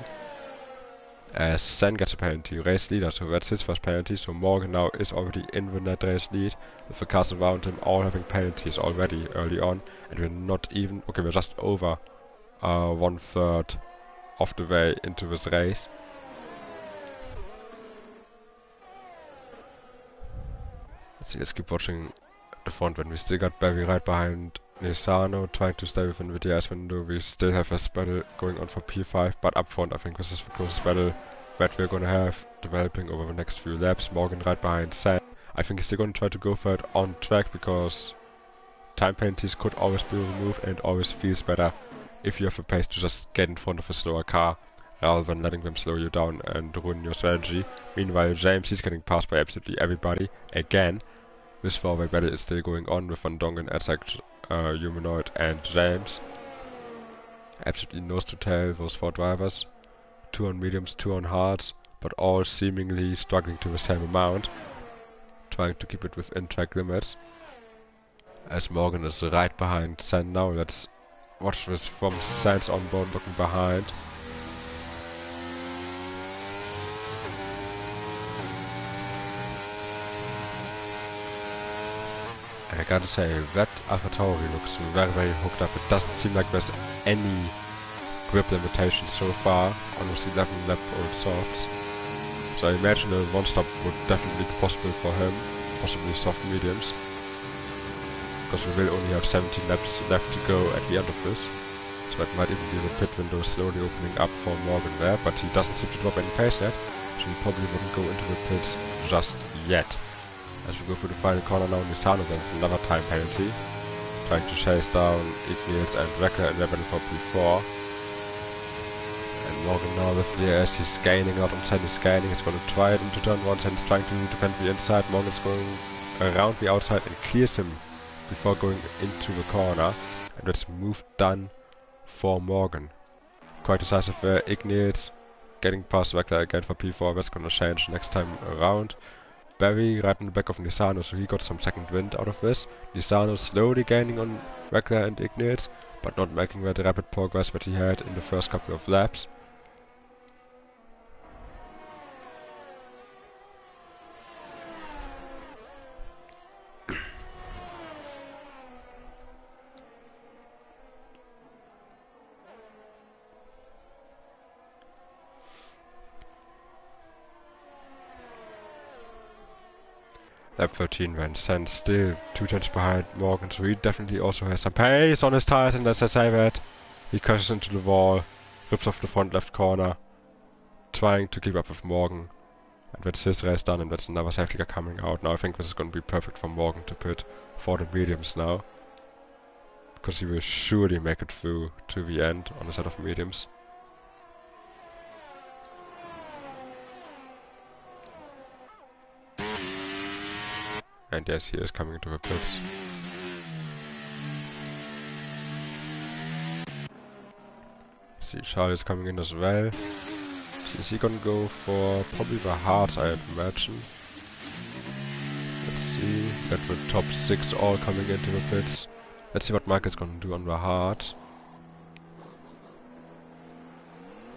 As Sen gets a penalty, race leader, so that's his first penalty. So Morgan now is already in the net race lead, with the cars around him all having penalties already early on. And we're not even, okay, we're just over 1/3 of the way into this race. Let's see, let's keep watching the front when we still got Barry right behind Nisano, trying to stay within the DRS window. We still have a battle going on for P5, but up front I think this is the closest battle that we're gonna have developing over the next few laps. Morgan right behind Sam. I think he's still gonna try to go for it on track, because time penalties could always be removed and it always feels better if you have the pace to just get in front of a slower car rather than letting them slow you down and ruin your strategy. Meanwhile, James, he's getting passed by absolutely everybody. Again, this four-way battle is still going on with Van Dongen, Azak, Humanoid and James. Absolutely nose to tail, those four drivers. 2 on mediums, 2 on hards, but all seemingly struggling to the same amount, trying to keep it within track limits. As Morgan is right behind Sen now, let's watch this from Sen's on board looking behind. And I gotta say, that Fantarry looks very, very hooked up. It doesn't seem like there's any grip limitation so far on those 11 lap old softs. So I imagine a one stop would definitely be possible for him, possibly soft mediums. Because we will only have 17 laps left to go at the end of this. So that might even be the pit window slowly opening up for Morgan there, but he doesn't seem to drop any pace yet, so he probably wouldn't go into the pits just yet. As we go through the final corner now, Nisano then for another time penalty, trying to chase down Ignius and Wrecker in Rebel for P4. And Morgan now with the AS, he's gaining out on Sen, he's gaining, he's going to try it into turn 1, Sen is trying to defend the inside, Morgan's going around the outside and clears him before going into the corner, and that's move done for Morgan. Quite decisive there, Ignius getting past Wrecker again for P4, that's going to change next time around. Barry right in the back of Nisano, so he got some second wind out of this. Nisano slowly gaining on Wrecker and Ignius, but not making that rapid progress that he had in the first couple of laps. Lap 13 then, Sen still 2 tenths behind Morgan, so he definitely also has some pace on his tires, and let's say that he crashes into the wall, rips off the front left corner, trying to keep up with Morgan, and that's his race done, and that's another safety car coming out. Now I think this is going to be perfect for Morgan to pit for the mediums now, because he will surely make it through to the end on a set of mediums. And yes, he is coming into the pits. See, Charlie is coming in as well. So is he gonna go for probably the hards, I imagine? Let's see. Got the top 6 all coming into the pits. Let's see what Michael's gonna do on the hards.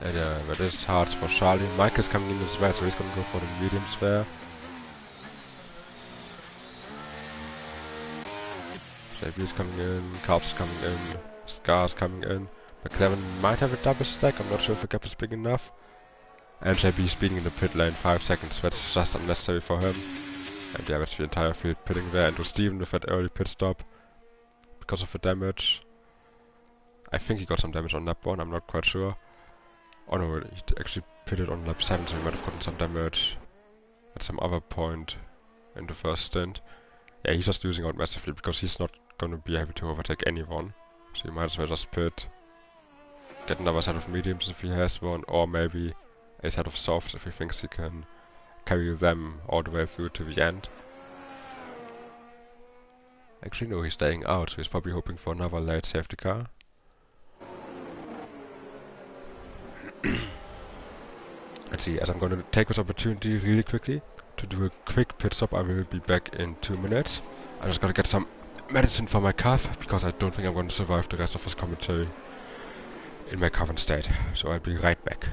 And yeah, that is hards for Charlie. Michael's coming in as well, so he's gonna go for the mediums there. JB's coming in, Carp's coming in, Scar's coming in. McLaren might have a double stack, I'm not sure if the gap is big enough. And JB speeding in the pit lane, 5 seconds, that's just unnecessary for him. And yeah, that's the entire field pitting there, and to Steven with that early pit stop. Because of the damage. I think he got some damage on lap 1, I'm not quite sure. Oh no, he actually pitted on lap 7, so he might have gotten some damage at some other point in the first stint. Yeah, he's just losing out massively, because he's not gonna be able to overtake anyone. So you might as well just pit. Get another set of mediums if he has one, or maybe a set of softs if he thinks he can carry them all the way through to the end. Actually no, he's staying out, so he's probably hoping for another late safety car. Let's see, as I'm gonna take this opportunity really quickly to do a quick pit stop. I will be back in 2 minutes. I just gotta get some medicine for my cough, because I don't think I'm going to survive the rest of this commentary in my current state. So I'll be right back.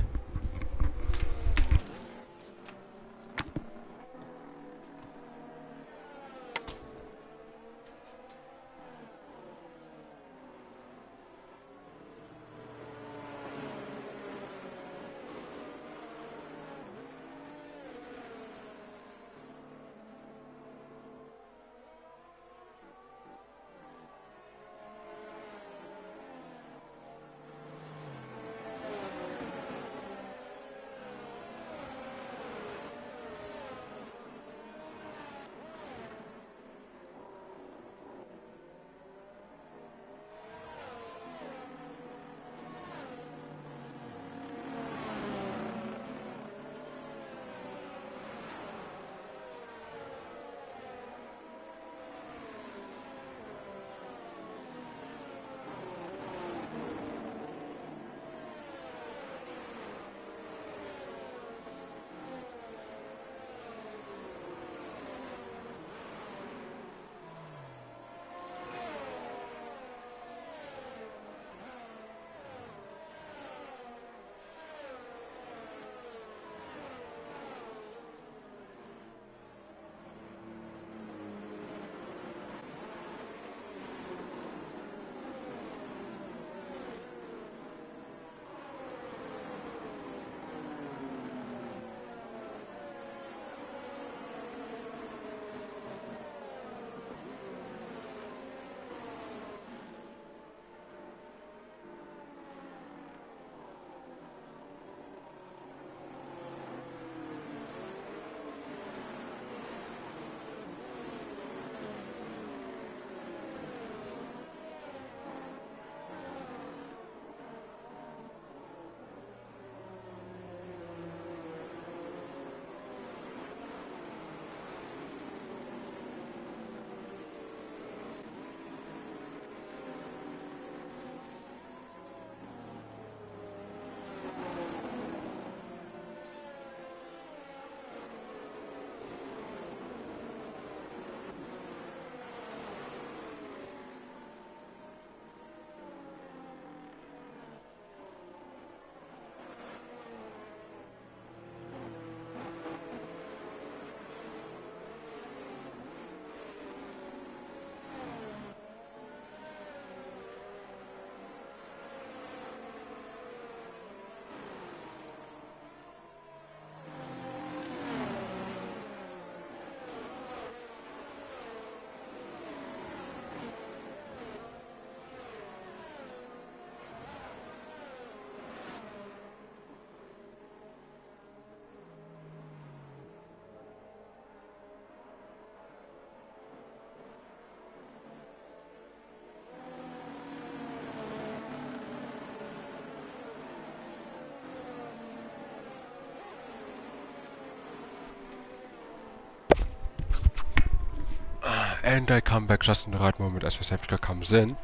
And I come back just in the right moment as the safety car comes in.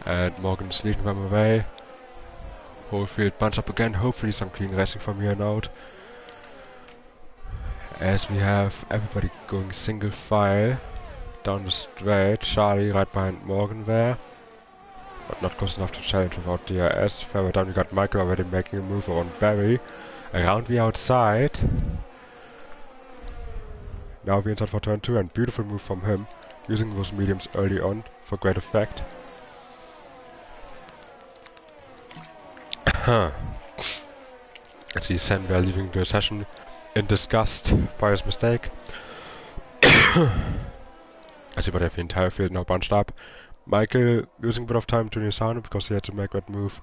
And Morgan's leading them away. Whole field bunch up again, hopefully some clean racing from here on out. As we have everybody going single file down the straight. Charlie right behind Morgan there. But not close enough to challenge without DRS. Further down we got Michael already making a move on Barry. Around the outside. Now we inside for turn 2 and beautiful move from him. Using those mediums early on for great effect. Let's see Sandwell leaving the session in disgust by his mistake. I see, but I have the entire field now bunched up. Michael losing a bit of time to Nisano because he had to make that move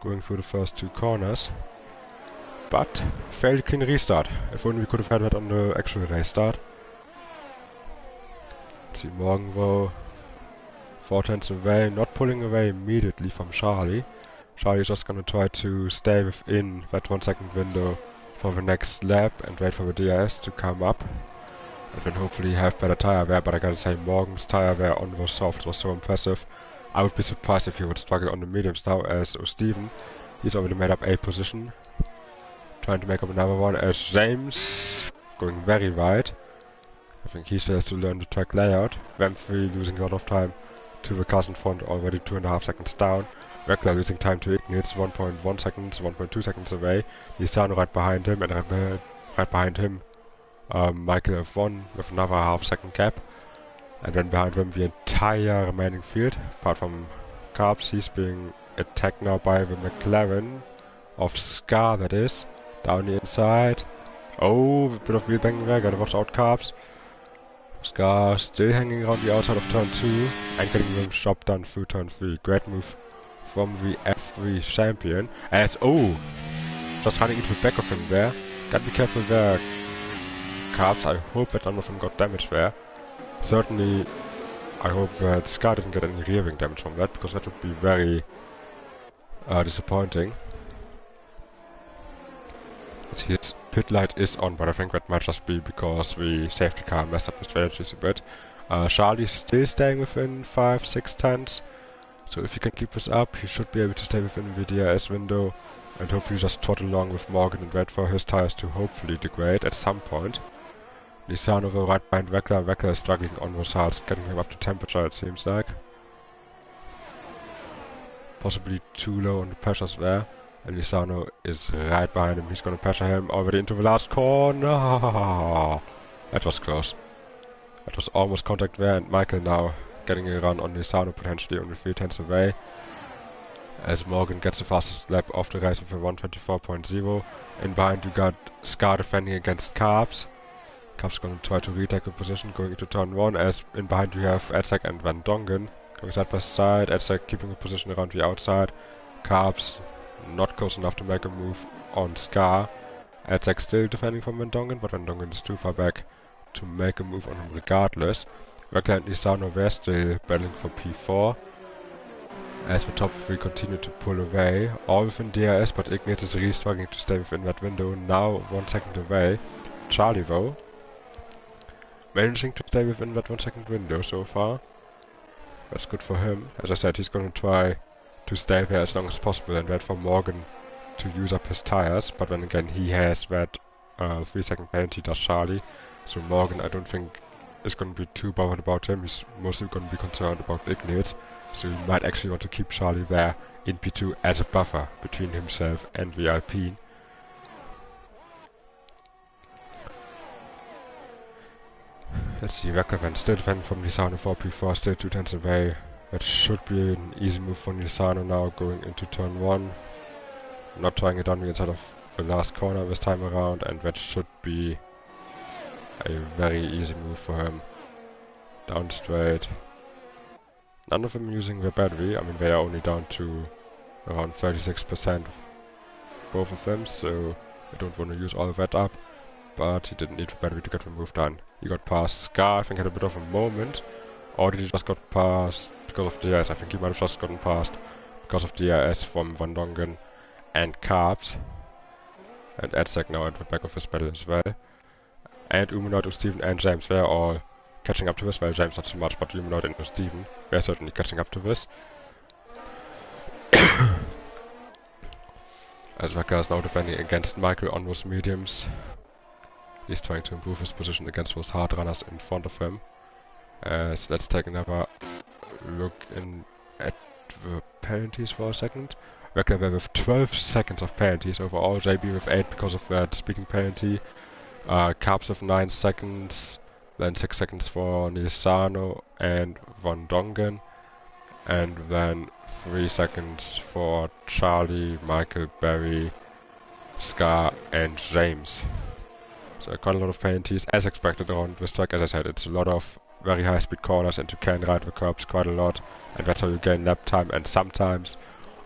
going through the first 2 corners. But fairly clean restart. If only we could have had that on the actual race start. Let's see, Morgan though 4 tenths away, not pulling away immediately from Charlie. Charlie's just gonna try to stay within that 1 second window for the next lap and wait for the DRS to come up. And then hopefully have better tire wear, but I gotta say Morgan's tire wear on those softs was so impressive. I would be surprised if he would struggle on the mediums now, as Steven, he's already made up a position. Trying to make up another one, as James going very wide. I think he still has to learn the track layout. Ramfrey losing a lot of time to the cars in front, already 2.5 seconds down. Weckler losing time to Ignitz, 1.1 seconds, 1.2 seconds away. Nisano right behind him, and right behind him Michael F1 with another half second gap. And then behind him the entire remaining field, apart from Carbs. He's being attacked now by the McLaren of Scar, that is. Down the inside. Oh, a bit of wheel banging there, gotta watch out Carbs. Scar still hanging around the outside of turn 2 and getting the job done through turn 3. Great move from the F3 champion. As just running into the back of him there. Gotta be careful there, Carbs. I hope that none of them got damage there. Certainly, I hope that Scar didn't get any rear wing damage from that, because that would be very disappointing. Let's see, his pit light is on, but I think that might just be because the safety car messed up the strategies a bit. Charlie's still staying within 5-6 tenths, so if he can keep this up, he should be able to stay within the DRS window, and hopefully just trot along with Morgan and wait for his tires to hopefully degrade at some point. Nisano though right behind Weckler. Weckler is struggling on those hards, getting him up to temperature it seems like. Possibly too low on the pressures there. And Nisano is right behind him. He's gonna pressure him already into the last corner. That was close. That was almost contact there, and Michael now getting a run on Nisano, potentially only 3 tenths away. As Morgan gets the fastest lap of the race with a 1:24.0. And behind you got Scar defending against Carbs. Carbs gonna try to retake a position going into turn 1, as in behind you have Edzak and Van Dongen going side by side. Edzak keeping a position around the outside. Carbs not close enough to make a move on Scar. Edzak still defending from Van Dongen, but Van Dongen is too far back to make a move on him regardless. Weckler and Nisano were still battling for P4. As the top 3 continue to pull away, all within DRS, but Ignitz is really struggling to stay within that window, now 1 second away. Charlie though, managing to stay within that 1 second window so far. That's good for him. As I said, he's gonna try to stay there as long as possible and wait for Morgan to use up his tires, but then again he has that 3 second penalty, does Charlie. So Morgan I don't think is gonna be too bothered about him. He's mostly gonna be concerned about Ignitz. So he might actually want to keep Charlie there in P2 as a buffer between himself and the Alpine. Let's see, Weckler still defending from Nisano for P4, still 2 tenths away. That should be an easy move for Nisano now going into turn 1. Not trying it on the inside of the last corner this time around, and that should be a very easy move for him. Down straight. None of them using their battery. I mean, they are only down to around 36%, both of them, so I don't want to use all of that up. But he didn't need the battery to get the move done. He got past Scar, I think had a bit of a moment. Or did he just got past because of DRS? I think he might have just gotten past because of DRS from Van Dongen and Carbs. And Edzak now at the back of his battle as well. And Uminoid, Steven and James, they're all catching up to this, well, James not so much, but Humanoid and Steven, we're certainly catching up to this. As Wrecker is now defending against Michael on those mediums. He's trying to improve his position against those hard runners in front of him. So let's take another look at the penalties for a second. Wrecker with 12 seconds of penalties overall, JB with 8 because of that speeding penalty. Carps with 9 seconds, then 6 seconds for Nisano and Von Dongen, and then 3 seconds for Charlie, Michael, Barry, Scar, and James. So quite a lot of penalties, as expected around this track. As I said, it's a lot of very high speed corners and you can ride the curbs quite a lot, and that's how you gain lap time. And sometimes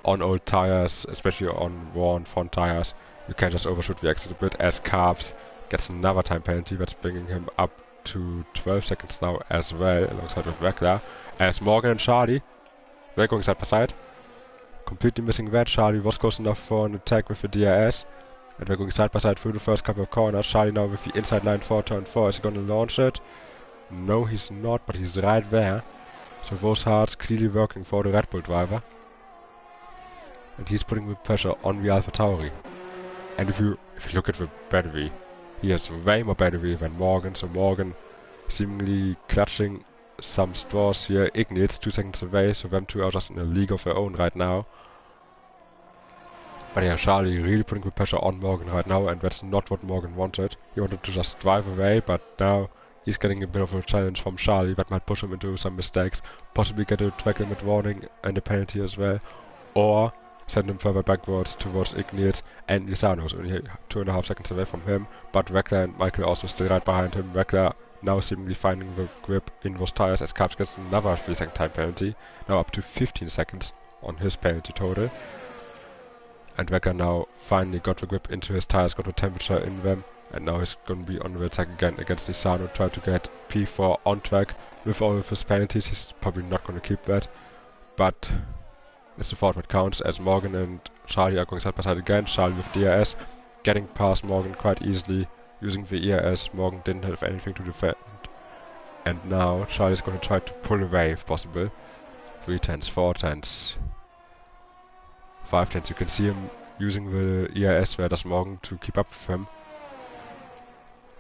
on old tires, especially on worn front tires, you can just overshoot the exit a bit, as Carps gets another time penalty that's bringing him up to 12 seconds now as well, alongside with Wreckler. As Morgan and Charlie, they're going side by side. Completely missing that. Charlie was close enough for an attack with the DRS. And we're going side by side through the first couple of corners. Charlie now with the inside line for turn 4. Is he going to launch it? No, he's not, but he's right there. So those hearts clearly working for the Red Bull driver. And he's putting the pressure on the AlphaTauri. And if you look at the battery, he has way more battery than Morgan. So Morgan seemingly clutching some straws here. Ignit's 2 seconds away, so them two are just in a league of their own right now. But yeah, Charlie really putting the pressure on Morgan right now, and that's not what Morgan wanted. He wanted to just drive away, but now he's getting a bit of a challenge from Charlie that might push him into some mistakes, possibly get a track limit warning and a penalty as well, or send him further backwards towards Ignite and Nisano, so only 2.5 seconds away from him. But Wreckler and Michael also still right behind him. Wreckler now seemingly finding the grip in those tires as Carps gets another 3-second time penalty, now up to 15 seconds on his penalty total. And Wrecker now finally got the grip into his tires, got the temperature in them, and now he's going to be on the attack again against Nisano, try to get P4 on track. With all of his penalties, he's probably not going to keep that, but it's the thought that counts, as Morgan and Charlie are going side by side again. Charlie with DRS, getting past Morgan quite easily, using the ERS. Morgan didn't have anything to defend, and now Charlie's going to try to pull away if possible. 3 tenths, 4 tenths, 5 tenths. You can see him using the ERS where does Morgan to keep up with him.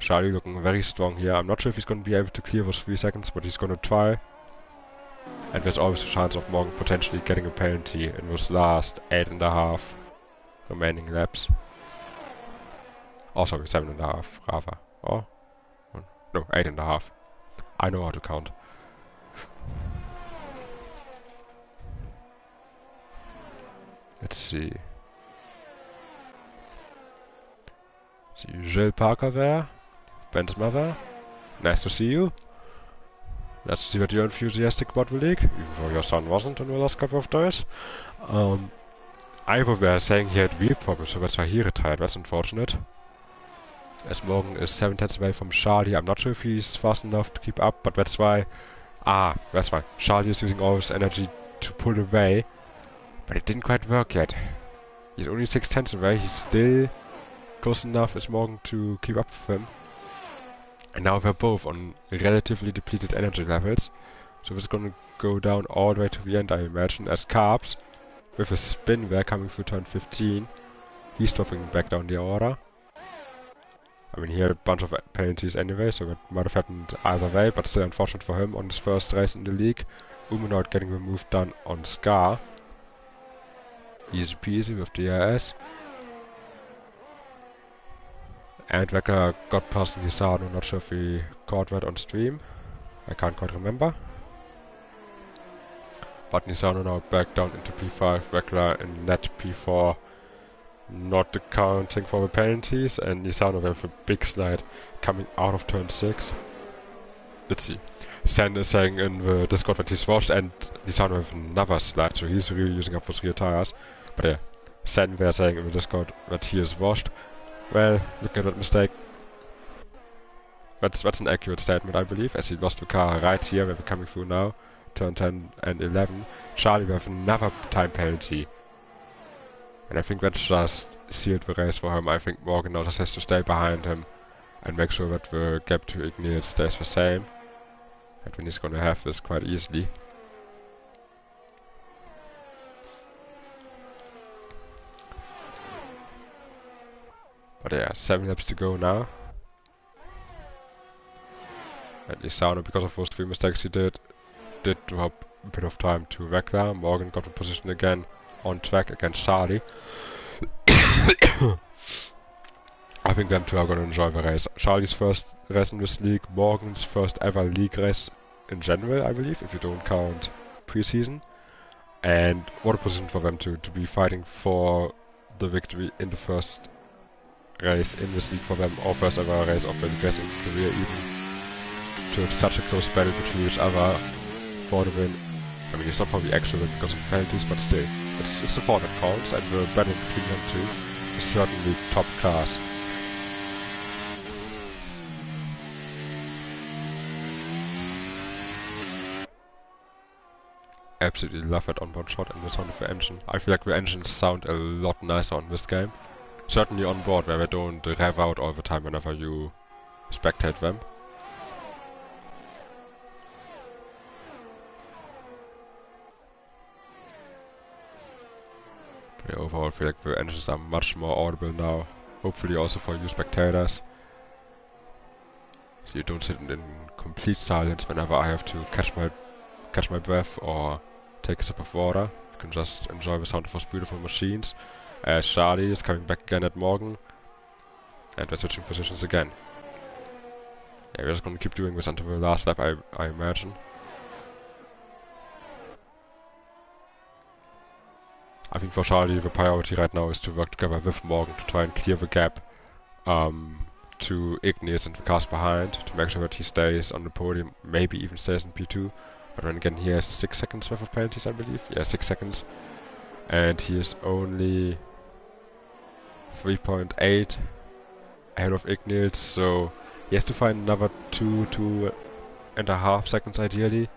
Charlie looking very strong here. I'm not sure if he's going to be able to clear those 3 seconds, but he's going to try. And there's always a chance of Morgan potentially getting a penalty in those last 8.5 remaining laps. Oh, sorry, 7.5 rather. Oh, no, 8.5. I know how to count. Let's see. See Jill Parker there. Benzema there. Nice to see you. Let's see that you're enthusiastic about the league, even though your son wasn't in the last couple of days. I thought they were saying he had wheel problems, so that's why he retired. That's unfortunate. As Morgan is 7 tenths away from Charlie, I'm not sure if he's fast enough to keep up, but that's why... that's why. Charlie is using all his energy to pull away, but it didn't quite work yet. He's only 6 tenths away, he's still close enough as Morgan to keep up with him. And now they're both on relatively depleted energy levels, so it's going to go down all the way to the end, I imagine, as Carps, with a spin there coming through turn 15, he's dropping back down the order. I mean, he had a bunch of penalties anyway, so it might have happened either way, but still unfortunate for him on his first race in the league. Humanoid getting the move done on Scar. Easy peasy with DRS. And Wrecker got past Nisano, not sure if he caught that on stream. I can't quite remember. But Nisano now back down into P5, Wrecker in net P4. Not accounting for the penalties, and Nisano with a big slide coming out of turn 6. Let's see. Sen is saying in the Discord that he's washed, and Nisano with another slide, so he's really using up those rear tires. But yeah, Sen they're saying in the Discord that he is washed. Well, look at that mistake. That's an accurate statement, I believe, as he lost the car right here where we're coming through now. Turn 10 and 11. Charlie with another time penalty. And I think that just sealed the race for him. I think Morgan now just has to stay behind him and make sure that the gap to Ignite stays the same. And when he's gonna have this quite easily. But yeah, 7 laps to go now. And Isano, because of those 3 mistakes he did drop a bit of time to Vecla. Morgan got the position again on track against Charlie. I think them two are gonna enjoy the race. Charlie's first race in this league, Morgan's first ever league race in general, I believe, if you don't count preseason. And what a position for them to be fighting for the victory in the first race in this league for them, or first ever race of their racing career even. To have such a close battle between each other for the win. I mean, it's not probably actual win because of penalties, but still. It's the thought that counts, and the battle between them two is certainly top class. Absolutely love that onboard shot and the sound of the engine. I feel like the engines sound a lot nicer on this game. Certainly on board, where they don't rev out all the time whenever you spectate them. But yeah, overall I feel like the engines are much more audible now. Hopefully also for you spectators. So you don't sit in complete silence whenever I have to catch my breath or take a sip of water. You can just enjoy the sound of those beautiful machines. As Charlie is coming back again at Morgan. And we're switching positions again. Yeah, we're just gonna keep doing this until the last lap, I imagine. I think for Charlie the priority right now is to work together with Morgan to try and clear the gap to Ignis and the cars behind, to make sure that he stays on the podium, maybe even stays in P2. But then again, he has 6 seconds worth of penalties, I believe. Yeah, 6 seconds. And he is only 3.8 ahead of Ignis, so he has to find another 2.5 seconds ideally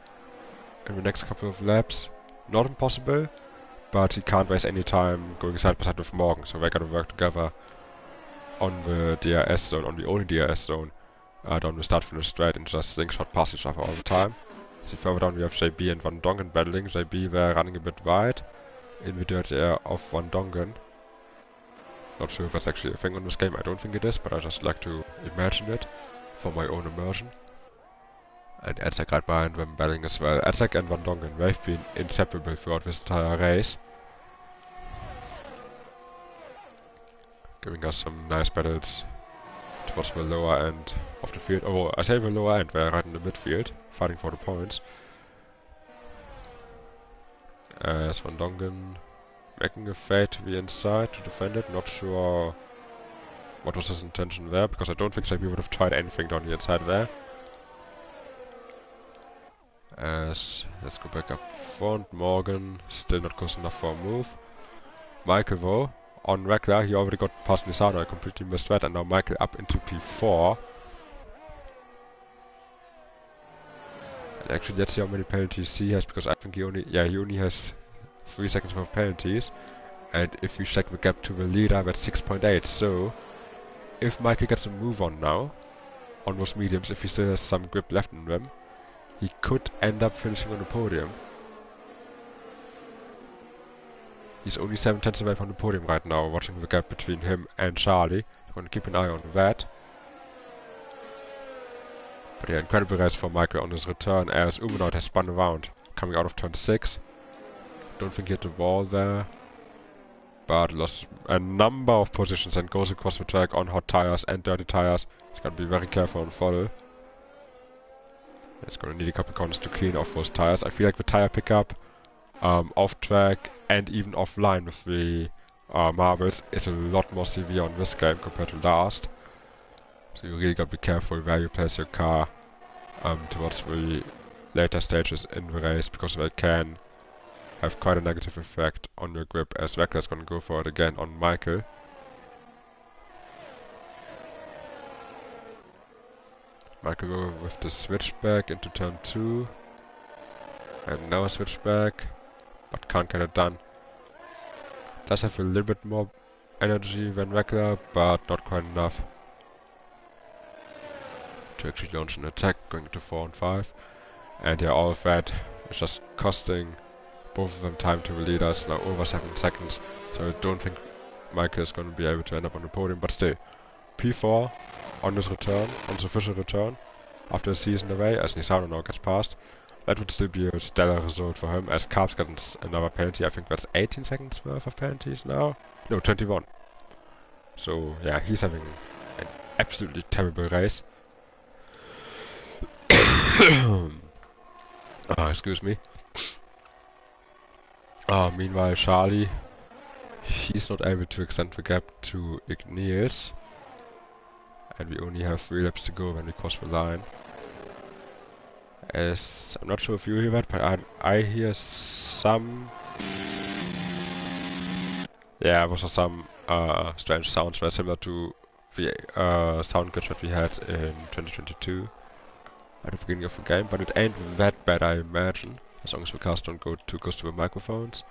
in the next couple of laps. Not impossible, but he can't waste any time going side by side with Morgan, so they gotta work together on the DRS zone, on the only DRS zone, down the start-finish straight, and just slingshot past each other all the time. See, further down we have JB and Van Dongen battling. JB there running a bit wide in the dirty air of Van Dongen. Not sure if that's actually a thing on this game, I don't think it is, but I just like to imagine it for my own immersion. And Edzek right behind them battling as well. Edzek and Van Dongen, they've been inseparable throughout this entire race. Giving us some nice battles towards the lower end of the field. Oh, I say the lower end, they're right in the midfield, fighting for the points. As Van Dongen making a fade to the inside to defend it. Not sure what was his intention there, because I don't think JB would have tried anything down the inside there. As let's go back up front. Morgan still not close enough for a move. Michael though, on Vecla, he already got past Nisano. I completely missed that, and now Michael up into P4. And actually, let's see how many penalties he has, because I think he only has 3 seconds worth of penalties. And if we check the gap to the leader, that's 6.8. So, if Michael gets a move on now, on those mediums, if he still has some grip left in them, he could end up finishing on the podium. He's only 7/10 away from the podium right now, watching the gap between him and Charlie. I'm going to keep an eye on that. But yeah, incredible race for Michael on his return, as Umanaut has spun around, coming out of turn 6. Don't think he hit the wall there, but lost a number of positions and goes across the track on hot tires and dirty tires. He's got to be very careful and follow. It's going to need a couple corners to clean off those tires. I feel like the tire pickup off track and even offline with the marbles is a lot more severe on this game compared to last. So you really got to be careful where you place your car towards the later stages in the race, because they can have quite a negative effect on your grip, as Vecla's going to go for it again on Michael. Michael go with the switchback into turn 2. And now a switchback, but can't get it done. Does have a little bit more energy than Vecla, but not quite enough to actually launch an attack, going into 4 and 5. And yeah, all of that is just costing both of them time to the leaders, now over 7 seconds. So I don't think Michael is going to be able to end up on the podium, but still, P4 on his return, on his official return, after a season away, as Nisano now gets past. That would still be a stellar result for him, as Carp's got another penalty. I think that's 18 seconds worth of penalties now. No, 21. So yeah, he's having an absolutely terrible race. Excuse me. Meanwhile, Charlie, he's not able to extend the gap to Ignius. And we only have 3 laps to go when we cross the line. As I'm not sure if you hear that, but I hear some... Yeah, those are some strange sounds very similar to the sound glitch that we had in 2022 at the beginning of the game, but it ain't that bad, I imagine, as long as the cars don't go too close to the microphones.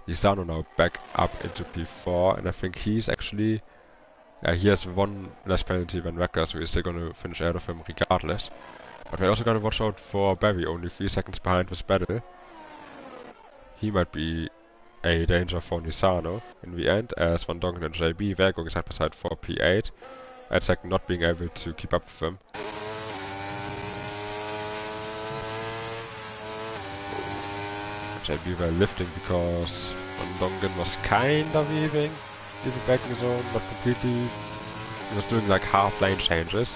Isano now back up into P4, and I think he's actually... he has 1 less penalty than Wrecker, so he's still gonna finish ahead of him regardless. But we're also gonna watch out for Barry, only 3 seconds behind this battle. He might be a danger for Nisano in the end, as Van Dongen and JB, they're going side by side for P8. At second, not being able to keep up with them. JB were lifting because Van Dongen was kinda weaving in the braking zone, not completely. He was doing like half lane changes,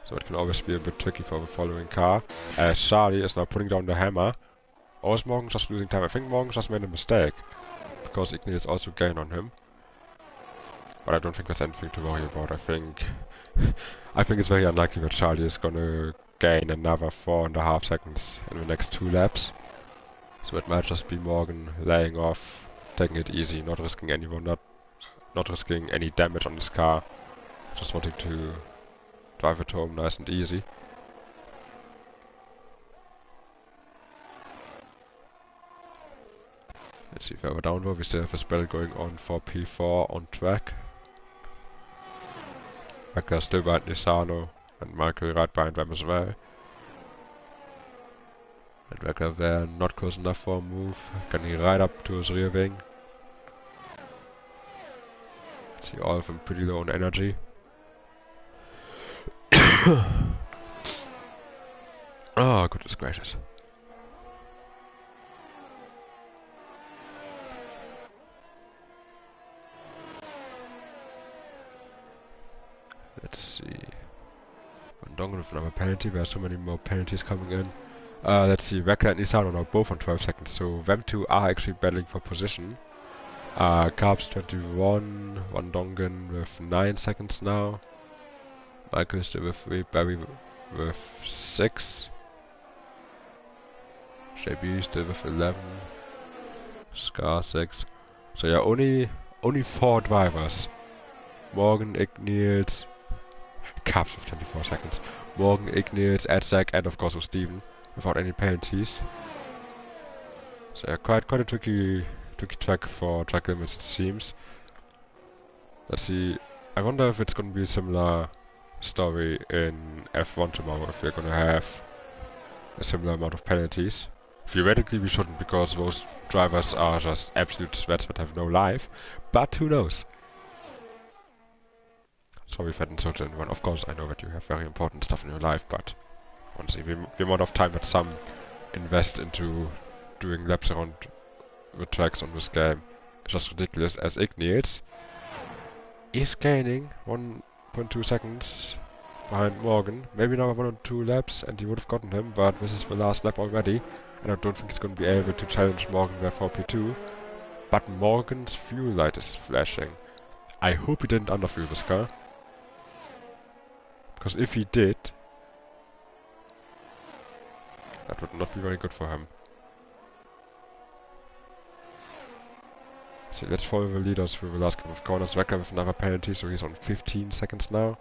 so it can always be a bit tricky for the following car. As Charlie is now putting down the hammer. Or is Morgan just losing time? I think Morgan just made a mistake, because Ignis also gained on him. But I don't think there's anything to worry about. I think it's very unlikely that Charlie is gonna gain another 4.5 seconds in the next 2 laps. So it might just be Morgan laying off, taking it easy, not risking anyone, not risking any damage on this car, just wanting to drive it home nice and easy. Let's see further down though, we still have a spell going on for P4 on track. Michael still behind Nisano, and Michael right behind them as well. And Michael there not close enough for a move, getting right up to his rear wing. See all of them pretty low on energy. Oh, goodness gracious. Let's see. Van Dongen with another penalty, there are so many more penalties coming in. Let's see, Wrecker and Nisano now both on 12 seconds, so them two are actually battling for position. Carps 21, Van Dongen with 9 seconds now. Michael still with 3, Barry with 6. JB still with 11. Scar 6. So yeah, only 4 drivers. Morgan, Igniels, Carps with 24 seconds. Morgan, Igniels, Edzak, and of course with Steven, without any penalties. So yeah, quite a tricky track for track limits, it seems. Let's see. I wonder if it's gonna be a similar story in F1 tomorrow, if we're gonna have a similar amount of penalties. Theoretically we shouldn't, because those drivers are just absolute sweats that have no life, but who knows? Sorry if I insulted anyone. Of course I know that you have very important stuff in your life, but honestly, the amount of time that some invest into doing laps around the tracks on this game is just ridiculous, as Igniels is gaining 1.2 seconds behind Morgan. Maybe another 1 or 2 laps and he would have gotten him, but this is the last lap already, and I don't think he's going to be able to challenge Morgan there for P2. But Morgan's fuel light is flashing. I hope he didn't underfuel this car, because if he did, that would not be very good for him. So let's follow the leaders through the last couple of corners. Wrecker with another penalty, so he's on 15 seconds now.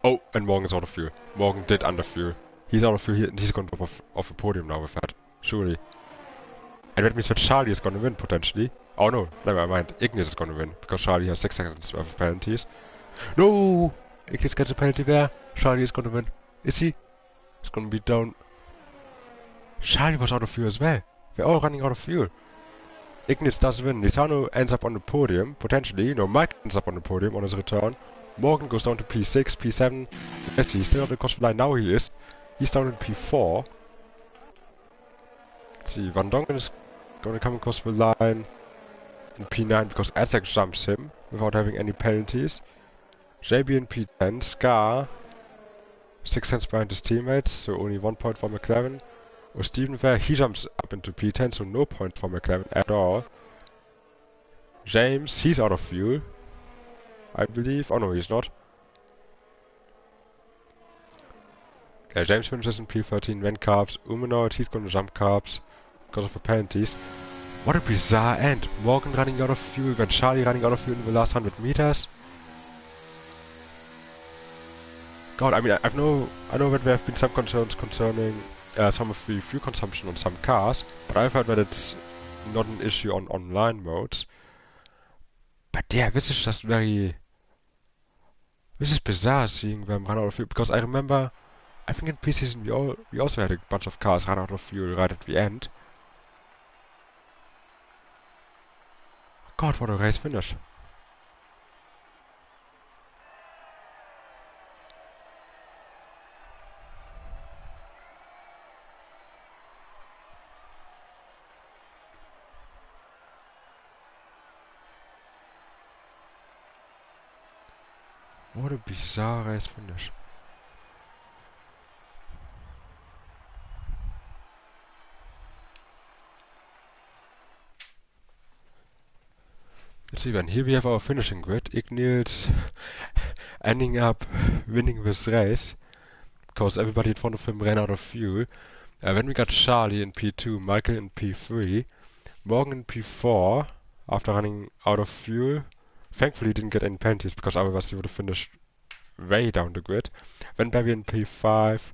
Oh, and Morgan's out of fuel. Morgan did underfuel. He's out of fuel, and he's going to drop off the podium now with that. surely. And that means that Charlie is gonna win, potentially. Oh no, never mind. Ignis is gonna win, because Charlie has 6 seconds worth of penalties. No! Ignis gets a penalty there. Charlie is gonna win. Is he? He's gonna be down. Charlie was out of fuel as well. They're all running out of fuel. Ignis does win. Nisano ends up on the podium, potentially. No, Mike ends up on the podium on his return. Morgan goes down to P6, P7. Yes, he's still on the cross line. Now he is. He's down in P4. Let's see, Van Dongen is gonna come across the line in P9 because Azek jumps him without having any penalties. JB in P10. Scar 6 cents behind his teammates, so only 1 point for McLaren. Or Steven there, he jumps up into P10, so no point for McLaren at all. James, he's out of fuel, I believe. Oh no, he's not. Yeah, James finishes in P13, then carbs. Umenoid, he's gonna jump carbs because of the penalties. What a bizarre end. Morgan running out of fuel, then Charlie running out of fuel in the last 100 meters. God, I mean, I know that there have been some concerns concerning some of the fuel consumption on some cars, but I've heard that it's not an issue on online modes. But yeah, this is just very... This is bizarre seeing them run out of fuel, because I remember, I think in pre-season we also had a bunch of cars run out of fuel right at the end. God, what a race finish. What a bizarre race finish. Let's see then, here we have our finishing grid. Ignils ending up winning this race, because everybody in front of him ran out of fuel. Then we got Charlie in P2, Michael in P3, Morgan in P4, after running out of fuel. Thankfully he didn't get any penalties, because otherwise he would have finished way down the grid. Then Barry in P5,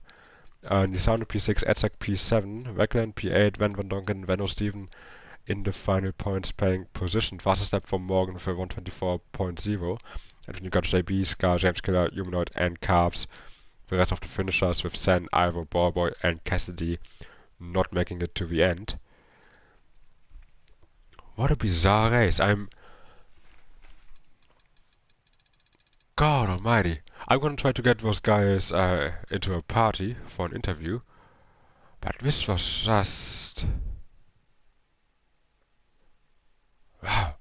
Nisano P6, Edzak P7, Wegler in P8, Van Dongen, Van Steven in the final points paying position. Fastest lap from Morgan with a 124.0. And then you got JB, Scar, James Killer, Humanoid, and Carbs. The rest of the finishers with Sen, Ivor, Ballboy, and Cassidy not making it to the end. What a bizarre race. God almighty. I'm gonna try to get those guys into a party for an interview. But this was just... Wow.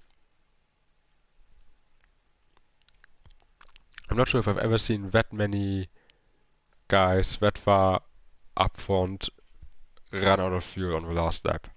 I'm not sure if I've ever seen that many guys that far up front run out of fuel on the last lap.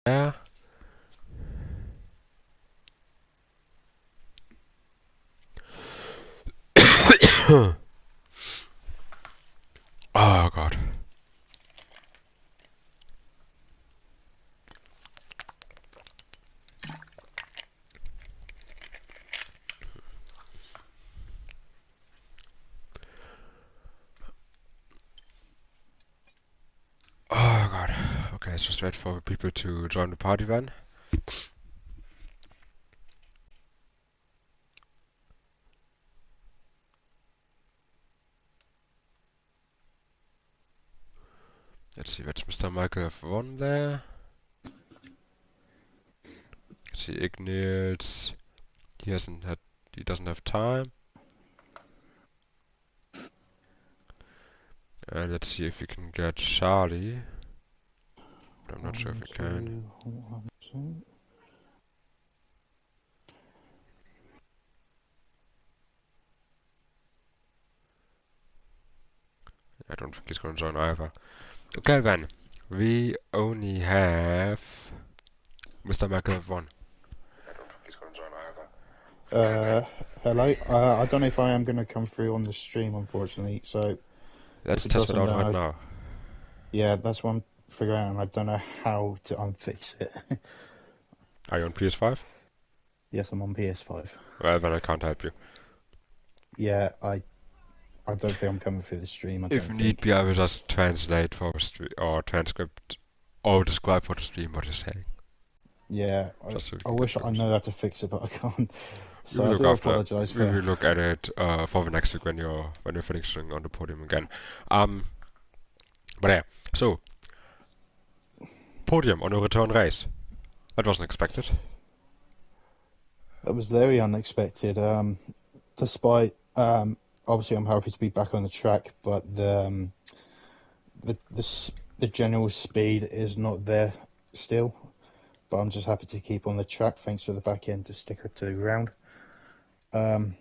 Yeah. Oh god. let's just wait for people to join the party then. Let's see, that's Mr. Michael F1 there. Let's see, Ignils. He doesn't have time. Let's see if we can get Charlie. But I'm not sure if we can. I don't think he's gonna join either. Okay then, we only have Mr. Michael F1. Hello. I don't know if I am going to come through on the stream, unfortunately. So let's test it out right now. Yeah, that's what I'm figuring out, and I don't know how to unfix it. Are you on PS5? Yes, I'm on PS5. Well, then I can't help you. Yeah, I don't think I'm coming through the stream. If need be, I will just translate for the stream, or transcript, or describe for the stream what you're saying. Yeah, I wish I know how to fix it, but I can't. So I do apologise for. We will look at it for the next week when you're finishing on the podium again. But yeah, so podium on a return race. That wasn't expected. That was very unexpected. Despite obviously I'm happy to be back on the track, but the general speed is not there still. But I'm just happy to keep on the track thanks to the back end to stick it to the ground. But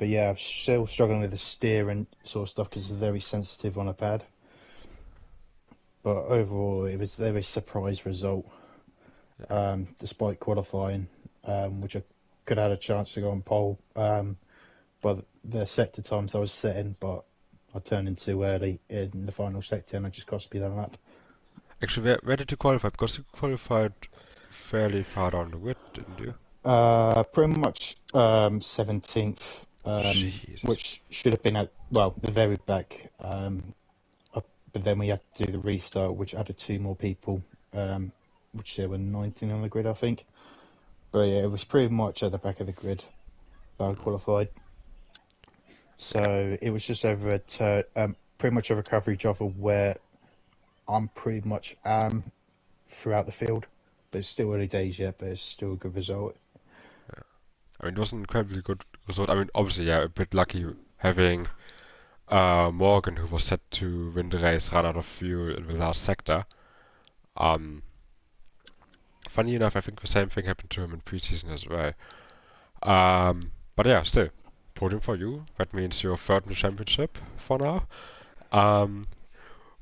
yeah, I'm still struggling with the steer and sort of stuff because it's very sensitive on a pad. But overall, it was a very surprise result, despite qualifying, which I could have had a chance to go on pole. But the sector times I was setting, but I turned in too early in the final sector and I just cost me that lap. Actually, where did you qualify? Because you qualified fairly far down the grid, didn't you? Pretty much 17th, which should have been at, well, the very back. But then we had to do the restart, which added 2 more people, which there were 19 on the grid, I think. But yeah, it was pretty much at the back of the grid that I qualified. So it was just over pretty much a recovery job of where I'm pretty much throughout the field. But it's still early days yet, but it's still a good result. Yeah. I mean, it was an incredibly good result. I mean, obviously, yeah, a bit lucky having Morgan, who was set to win the race, run out of fuel in the last sector. Funny enough, I think the same thing happened to him in preseason as well. But yeah, still, podium for you. That means you're third in the championship for now.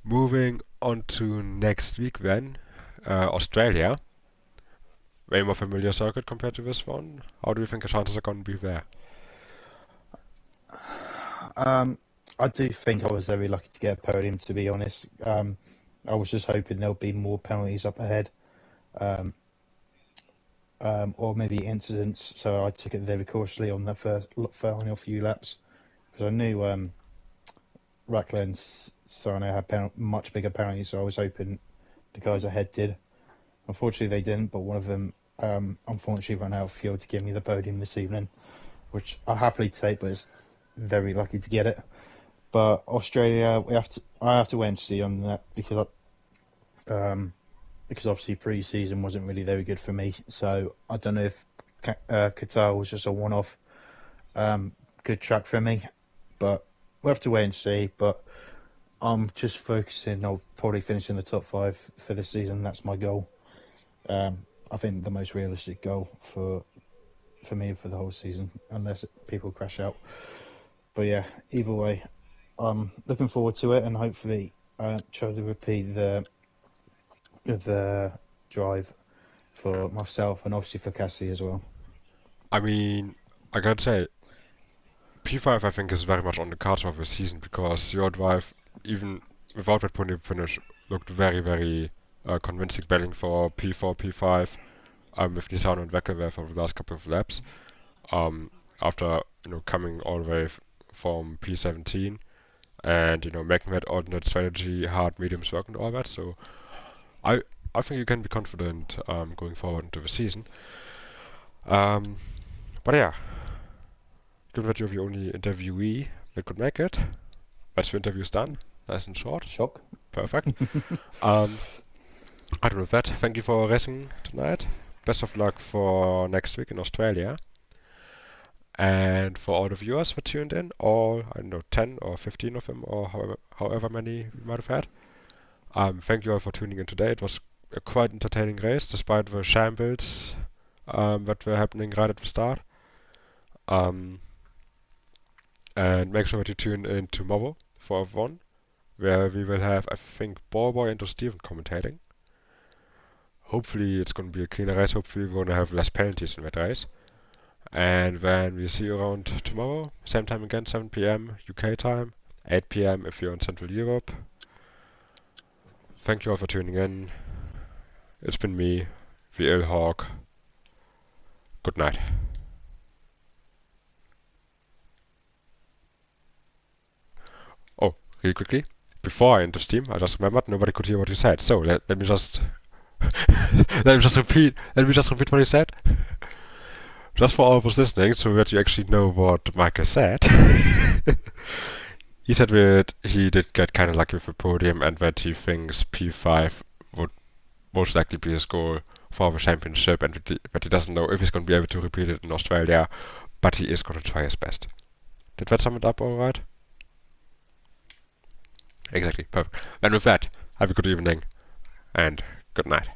Moving on to next week then, Australia. Way more familiar circuit compared to this one. How do you think the chances are going to be there? I do think I was very lucky to get a podium, to be honest. I was just hoping there'll be more penalties up ahead, or maybe incidents. So I took it very cautiously on the final few laps because I knew Rackler and Sarno had much bigger penalties. So I was hoping the guys ahead did. Unfortunately, they didn't. But one of them unfortunately ran out of fuel to give me the podium this evening, which I happily take, but it's very lucky to get it. But Australia, I have to wait and see on that because obviously pre-season wasn't really very good for me. So I don't know if Qatar was just a one-off good track for me, but we'll have to wait and see. But I'm just focusing on probably finishing the top 5 for this season. That's my goal. I think the most realistic goal for me for the whole season, unless people crash out. But yeah, either way, I'm looking forward to it, and hopefully try to repeat the drive for myself and obviously for Cassie as well. I mean, I gotta say, P5 I think is very much on the cards of the season because your drive, even without that podium finish, looked very, very convincing battling for P4, P5 with Nissan and Vettel for the last couple of laps. After coming all the way from P17, and making that alternate strategy, hard, mediums work and all that. So I think you can be confident going forward into the season. But yeah, given that you're the only interviewee that could make it, that's the interview's done. Nice and short. Shock. Perfect. I don't know that. Thank you for racing tonight. Best of luck for next week in Australia. And for all the viewers that tuned in, all, I don't know, 10 or 15 of them, or however many we might have had, thank you all for tuning in today. It was a quite entertaining race, despite the shambles that were happening right at the start. And make sure that you tune in tomorrow for F1, where we will have, I think, Boy and Steven commentating. Hopefully it's going to be a cleaner race. Hopefully we're going to have less penalties in that race. And then we'll see you around tomorrow. Same time again, 7 p.m. UK time, 8 p.m. if you're in Central Europe. Thank you all for tuning in. It's been me, the Ill Hawk. Good night. Oh, really quickly, before I end the stream, I just remembered nobody could hear what he said. So let me just let me just repeat what he said. Just for all of us listening, so that you actually know what Micah said. He said that he did get kind of lucky with the podium, and that he thinks P5 would most likely be his goal for the championship, and that he doesn't know if he's going to be able to repeat it in Australia, but he is going to try his best. Did that sum it up alright? Exactly, perfect. And with that, have a good evening, and good night.